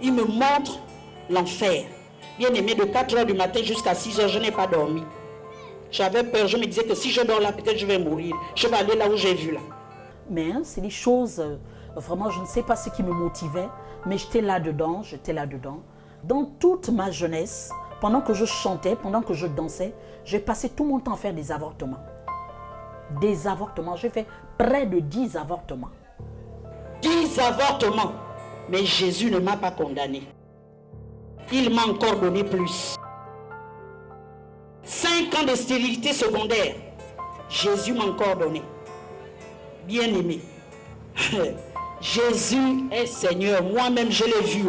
il me montre l'enfer. Bien aimé, de 4 h du matin jusqu'à 6 h, je n'ai pas dormi. J'avais peur, je me disais que si je dors là, peut-être je vais mourir. Je vais aller là où j'ai vu là. Mais c'est des choses, vraiment, je ne sais pas ce qui me motivait, mais j'étais là-dedans, Dans toute ma jeunesse, pendant que je chantais, pendant que je dansais, j'ai passé tout mon temps à faire des avortements. Des avortements, j'ai fait près de 10 avortements. 10 avortements, mais Jésus ne m'a pas condamné. Il m'a encore donné plus. 5 ans de stérilité secondaire, Jésus m'a encore donné. Bien-aimé, Jésus est Seigneur, moi-même je l'ai vu.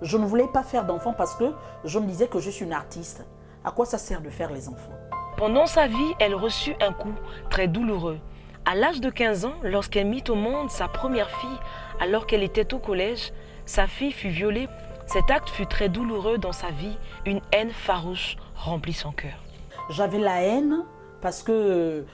Je ne voulais pas faire d'enfants parce que je me disais que je suis une artiste. À quoi ça sert de faire les enfants? Pendant sa vie, elle reçut un coup très douloureux. À l'âge de 15 ans, lorsqu'elle mit au monde sa première fille, alors qu'elle était au collège, sa fille fut violée. Cet acte fut très douloureux dans sa vie. Une haine farouche remplit son cœur. J'avais la haine parce que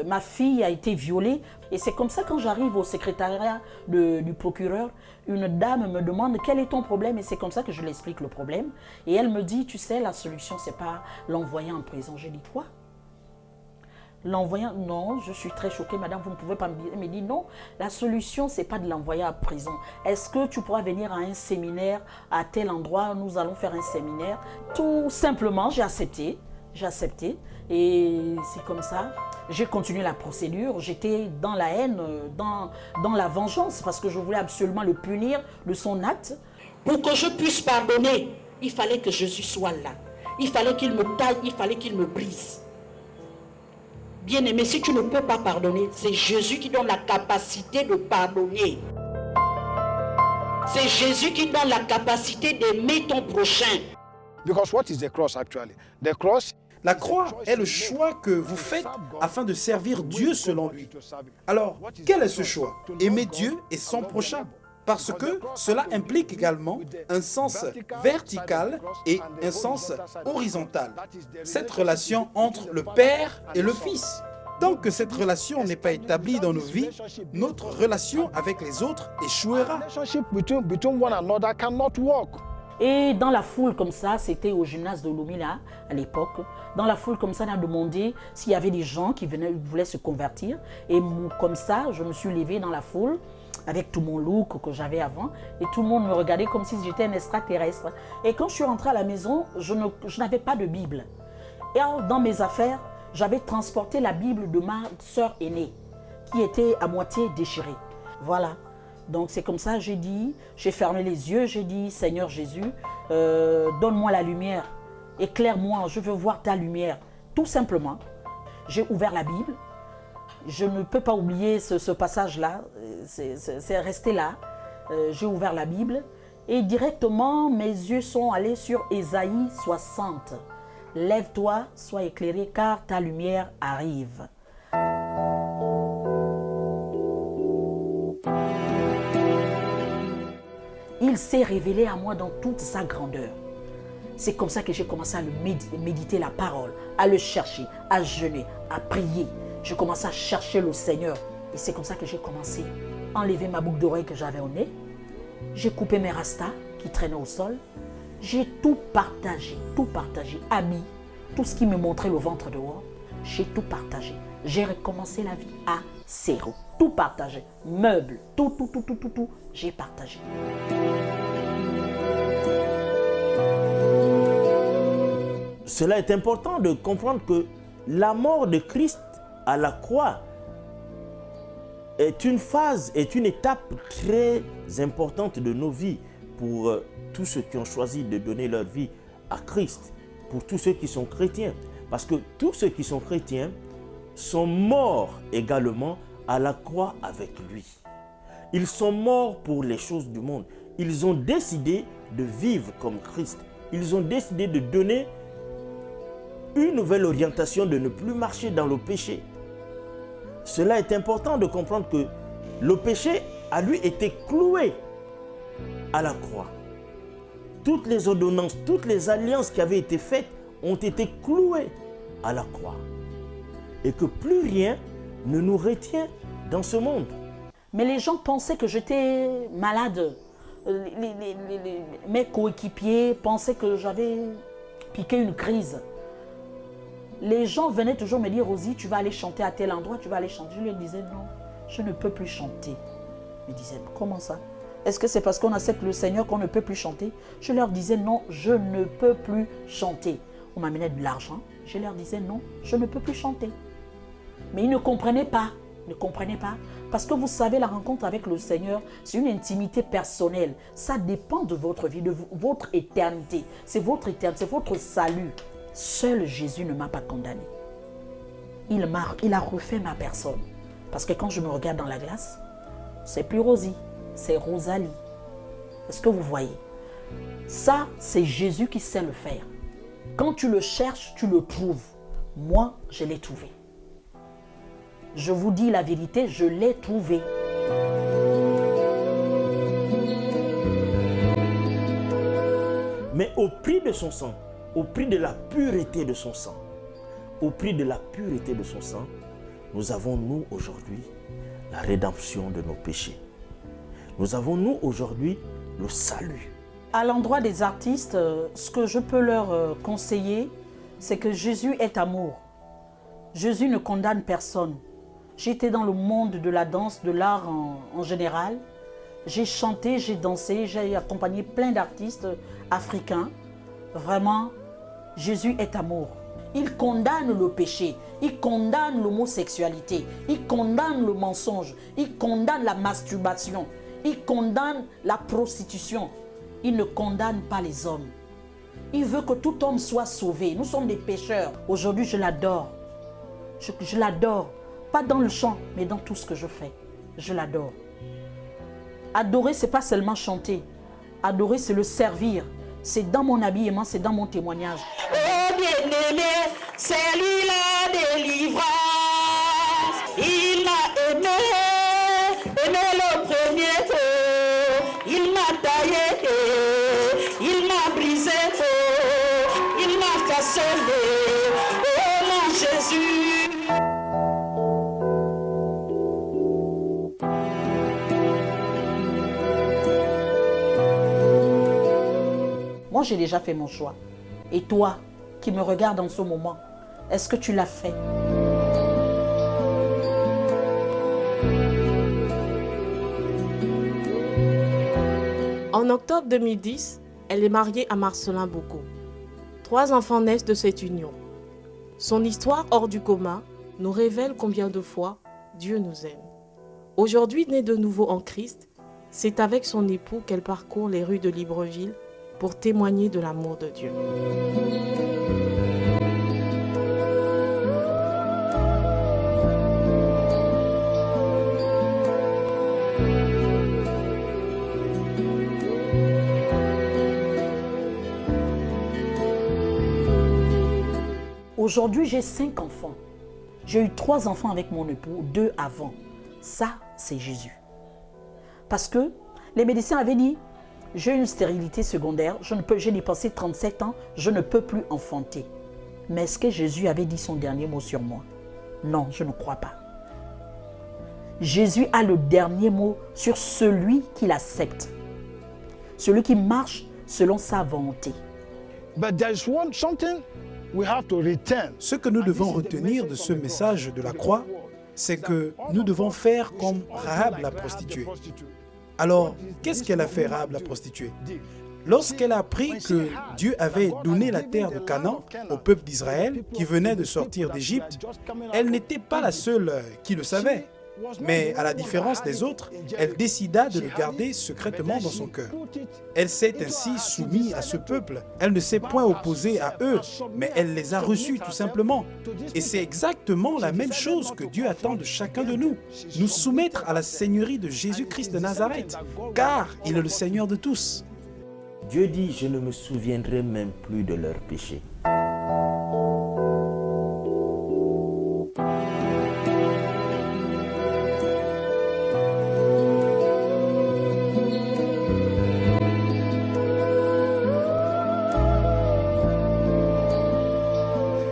ma fille a été violée. Et c'est comme ça, quand j'arrive au secrétariat du procureur, une dame me demande quel est ton problème, et c'est comme ça que je lui explique le problème. Et elle me dit, tu sais, la solution, c'est pas l'envoyer en prison. J'ai dit, quoi? L'envoyer, non, je suis très choquée, madame, vous ne pouvez pas me dire. Elle me dit, non, la solution, c'est pas de l'envoyer en prison. Est-ce que tu pourras venir à un séminaire à tel endroit, nous allons faire un séminaire? Tout simplement, j'ai accepté. Et c'est comme ça. J'ai continué la procédure, j'étais dans la haine, dans la vengeance, parce que je voulais absolument le punir de son acte. Pour que je puisse pardonner, il fallait que Jésus soit là. Il fallait qu'il me taille, il fallait qu'il me brise. Bien-aimé, si tu ne peux pas pardonner, c'est Jésus qui donne la capacité de pardonner. C'est Jésus qui donne la capacité d'aimer ton prochain. Because what is the cross actually? The cross. La croix est le choix que vous faites afin de servir Dieu selon lui. Alors, quel est ce choix? Aimer Dieu et son prochain. Parce que cela implique également un sens vertical et un sens horizontal. Cette relation entre le Père et le Fils. Tant que cette relation n'est pas établie dans nos vies, notre relation avec les autres échouera. Et dans la foule comme ça, c'était au gymnase de Lumina à l'époque. Dans la foule comme ça, on a demandé s'il y avait des gens qui voulaient se convertir. Et comme ça, je me suis levée dans la foule avec tout mon look que j'avais avant. Et tout le monde me regardait comme si j'étais un extraterrestre. Et quand je suis rentrée à la maison, je n'avais pas de Bible. Et alors, dans mes affaires, j'avais transporté la Bible de ma sœur aînée qui était à moitié déchirée. Voilà. Donc c'est comme ça, j'ai fermé les yeux, j'ai dit, Seigneur Jésus, donne-moi la lumière, éclaire-moi, je veux voir ta lumière. Tout simplement, j'ai ouvert la Bible, je ne peux pas oublier ce passage-là, c'est resté là. J'ai ouvert la Bible et directement mes yeux sont allés sur Ésaïe 60. Lève-toi, sois éclairé car ta lumière arrive. Il s'est révélé à moi dans toute sa grandeur. C'est comme ça que j'ai commencé à méditer la parole, à le chercher, à jeûner, à prier. Je commençais à chercher le Seigneur. Et c'est comme ça que j'ai commencé à enlever ma boucle d'oreille que j'avais au nez. J'ai coupé mes rastas qui traînaient au sol. J'ai tout partagé, habits, tout ce qui me montrait le ventre dehors. J'ai tout partagé. J'ai recommencé la vie à zéro. Tout partagé, meubles, tout, j'ai partagé. Cela est important de comprendre que la mort de Christ à la croix est une phase, est une étape très importante de nos vies pour tous ceux qui ont choisi de donner leur vie à Christ, pour tous ceux qui sont chrétiens. Parce que tous ceux qui sont chrétiens sont morts également à la croix avec lui. Ils sont morts pour les choses du monde. Ils ont décidé de vivre comme Christ. Ils ont décidé de donner une nouvelle orientation, de ne plus marcher dans le péché. Cela est important de comprendre que le péché a lui été cloué à la croix. Toutes les ordonnances, toutes les alliances qui avaient été faites ont été clouées à la croix. Et que plus rien ne nous retient dans ce monde. Mais les gens pensaient que j'étais malade. Mes coéquipiers pensaient que j'avais piqué une crise. Les gens venaient toujours me dire, Rosie, tu vas aller chanter à tel endroit, tu vas aller chanter. Je leur disais, non, je ne peux plus chanter. Ils me disaient, comment ça? Est-ce que c'est parce qu'on accepte le Seigneur qu'on ne peut plus chanter? Je leur disais, non, je ne peux plus chanter. On m'amenait de l'argent. Je leur disais, non, je ne peux plus chanter. Mais ils ne comprenaient pas. Parce que vous savez, la rencontre avec le Seigneur, c'est une intimité personnelle. Ça dépend de votre vie, de votre éternité. C'est votre éternité, c'est votre salut. Seul Jésus ne m'a pas condamné. Il a refait ma personne. Parce que quand je me regarde dans la glace, c'est plus Rosie, c'est Rosalie. Est-ce que vous voyez? Ça, c'est Jésus qui sait le faire. Quand tu le cherches, tu le trouves. Moi, je l'ai trouvé. Je vous dis la vérité, je l'ai trouvé. Mais au prix de son sang, au prix de la pureté de son sang, au prix de la pureté de son sang, nous avons, nous, aujourd'hui, la rédemption de nos péchés. Nous avons, nous, aujourd'hui, le salut. À l'endroit des artistes, ce que je peux leur conseiller, c'est que Jésus est amour. Jésus ne condamne personne. J'étais dans le monde de la danse, de l'art en général. J'ai chanté, j'ai dansé, j'ai accompagné plein d'artistes africains. Vraiment, Jésus est amour. Il condamne le péché, il condamne l'homosexualité, il condamne le mensonge, il condamne la masturbation, il condamne la prostitution. Il ne condamne pas les hommes. Il veut que tout homme soit sauvé. Nous sommes des pécheurs. Aujourd'hui, je l'adore. Je l'adore. Pas dans le chant, mais dans tout ce que je fais. Je l'adore. Adorer, ce n'est pas seulement chanter. Adorer, c'est le servir. C'est dans mon habillement, c'est dans mon témoignage. Oh bien-aimé, c'est lui la délivrance. Il m'a aimé le premier coup. Il m'a taillé, il m'a brisé, il m'a façonné. Oh mon Jésus. Moi, j'ai déjà fait mon choix. Et toi, qui me regardes en ce moment, est-ce que tu l'as fait? En octobre 2010, elle est mariée à Marcelin Boko. 3 enfants naissent de cette union. Son histoire hors du commun nous révèle combien de fois Dieu nous aime. Aujourd'hui, née de nouveau en Christ, c'est avec son époux qu'elle parcourt les rues de Libreville pour témoigner de l'amour de Dieu. Aujourd'hui, j'ai 5 enfants. J'ai eu 3 enfants avec mon époux, 2 avant. Ça, c'est Jésus. Parce que les médecins avaient dit, j'ai une stérilité secondaire, j'ai dépassé 37 ans, je ne peux plus enfanter. Mais est-ce que Jésus avait dit son dernier mot sur moi? Non, je ne crois pas. Jésus a le dernier mot sur celui qui l'accepte. Celui qui marche selon sa volonté. Ce que nous devons retenir de ce message de la croix, c'est que nous devons faire comme Rahab la prostituée. Alors, qu'est-ce qu'elle a fait, Rahab la prostituée? Lorsqu'elle a appris que Dieu avait donné la terre de Canaan au peuple d'Israël qui venait de sortir d'Égypte, elle n'était pas la seule qui le savait. Mais à la différence des autres, elle décida de le garder secrètement dans son cœur. Elle s'est ainsi soumise à ce peuple. Elle ne s'est point opposée à eux, mais elle les a reçus tout simplement. Et c'est exactement la même chose que Dieu attend de chacun de nous. Nous soumettre à la seigneurie de Jésus-Christ de Nazareth, car il est le Seigneur de tous. Dieu dit, je ne me souviendrai même plus de leurs péchés.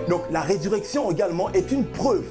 Donc la résurrection également est une preuve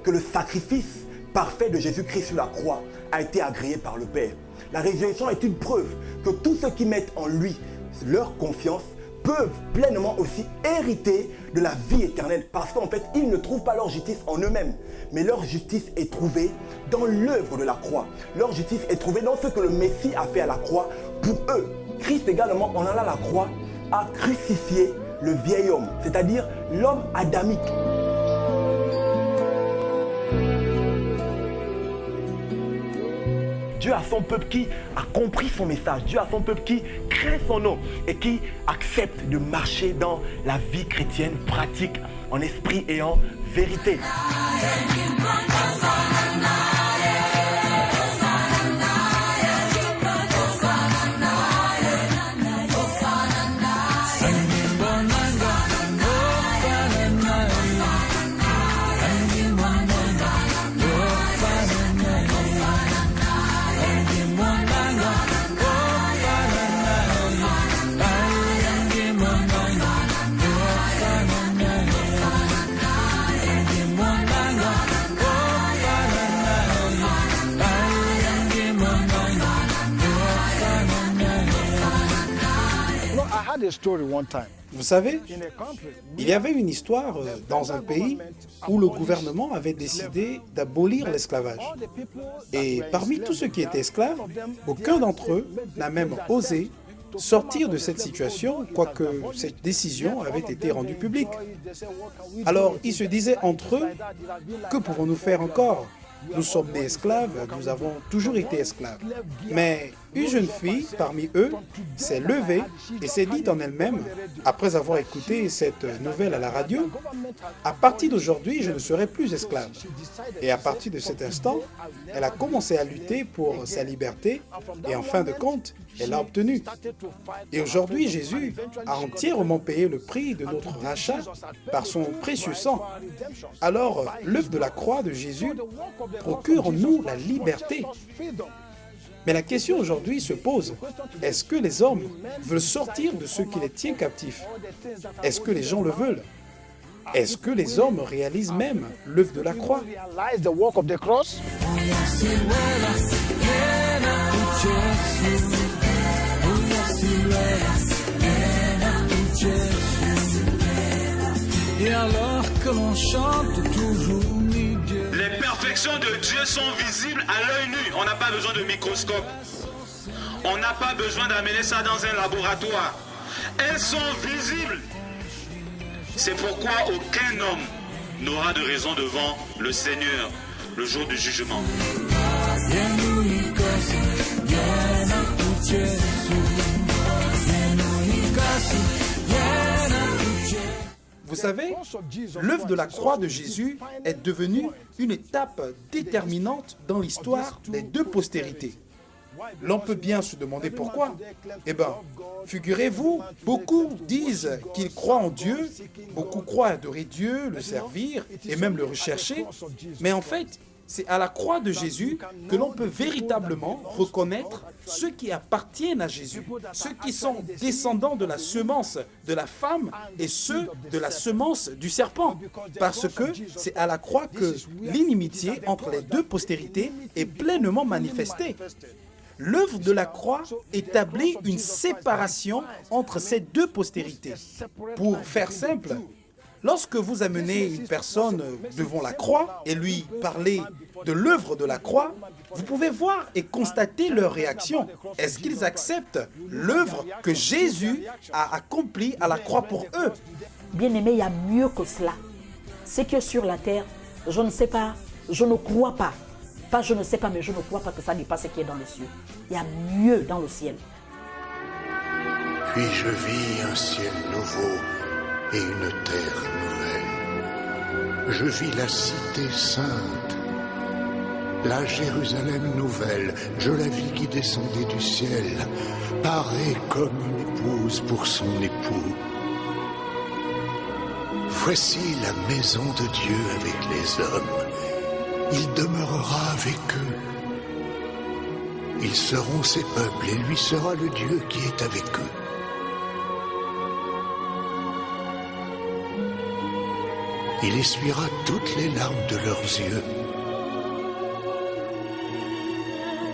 que le sacrifice parfait de Jésus-Christ sur la croix a été agréé par le Père. La résurrection est une preuve que tous ceux qui mettent en lui leur confiance peuvent pleinement aussi hériter de la vie éternelle parce qu'en fait, ils ne trouvent pas leur justice en eux-mêmes, mais leur justice est trouvée dans l'œuvre de la croix. Leur justice est trouvée dans ce que le Messie a fait à la croix pour eux. Christ également, en allant à la croix, a crucifié le vieil homme, c'est-à-dire l'homme adamique. Dieu a son peuple qui a compris son message. Dieu a son peuple qui crée son nom et qui accepte de marcher dans la vie chrétienne pratique en esprit et en vérité. Vous savez, il y avait une histoire dans un pays où le gouvernement avait décidé d'abolir l'esclavage. Et parmi tous ceux qui étaient esclaves, aucun d'entre eux n'a même osé sortir de cette situation, quoique cette décision avait été rendue publique. Alors, ils se disaient entre eux, que pouvons-nous faire encore ? Nous sommes nés esclaves, nous avons toujours été esclaves. Mais une jeune fille parmi eux s'est levée et s'est dit en elle-même, après avoir écouté cette nouvelle à la radio, à partir d'aujourd'hui, je ne serai plus esclave. Et à partir de cet instant, elle a commencé à lutter pour sa liberté et en fin de compte, elle l'a obtenue. Et aujourd'hui, Jésus a entièrement payé le prix de notre rachat par son précieux sang. Alors, l'œuvre de la croix de Jésus procure en nous la liberté. Mais la question aujourd'hui se pose, est-ce que les hommes veulent sortir de ce qui les tient captifs? Est-ce que les gens le veulent? Est-ce que les hommes réalisent même l'œuvre de la croix? Et alors que l'on chante toujours Dieu. Les perfections de Dieu sont visibles à l'œil nu. On n'a pas besoin de microscope. On n'a pas besoin d'amener ça dans un laboratoire. Elles sont visibles. C'est pourquoi aucun homme n'aura de raison devant le Seigneur le jour du jugement. Vous savez, l'œuvre de la croix de Jésus est devenue une étape déterminante dans l'histoire des deux postérités. L'on peut bien se demander pourquoi. Eh bien, figurez-vous, beaucoup disent qu'ils croient en Dieu, beaucoup croient adorer Dieu, le servir et même le rechercher, mais en fait, c'est à la croix de Jésus que l'on peut véritablement reconnaître ceux qui appartiennent à Jésus, ceux qui sont descendants de la semence de la femme et ceux de la semence du serpent. Parce que c'est à la croix que l'inimitié entre les deux postérités est pleinement manifestée. L'œuvre de la croix établit une séparation entre ces deux postérités. Pour faire simple, lorsque vous amenez une personne devant la croix et lui parlez de l'œuvre de la croix, vous pouvez voir et constater leur réaction. Est-ce qu'ils acceptent l'œuvre que Jésus a accomplie à la croix pour eux? Bien-aimé, il y a mieux que cela. C'est que sur la terre, je ne sais pas, je ne crois pas. Pas je ne sais pas, mais je ne crois pas que ça dépasse ce qui est dans les cieux. Il y a mieux dans le ciel. Puis je vis un ciel nouveau et une terre nouvelle. Je vis la cité sainte, la Jérusalem nouvelle. Je la vis qui descendait du ciel, parée comme une épouse pour son époux. Voici la maison de Dieu avec les hommes. Il demeurera avec eux. Ils seront ses peuples et lui sera le Dieu qui est avec eux. Il essuiera toutes les larmes de leurs yeux.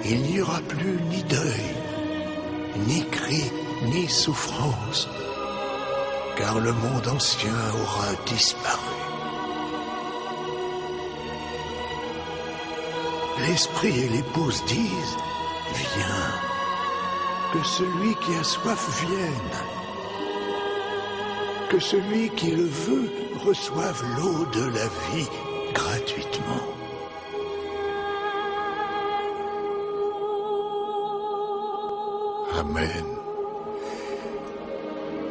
Il n'y aura plus ni deuil, ni cri, ni souffrance, car le monde ancien aura disparu. L'esprit et l'épouse disent, viens, que celui qui a soif vienne, que celui qui le veut reçoive l'eau de la vie gratuitement. Amen.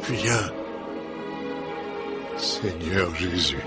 Viens, Seigneur Jésus.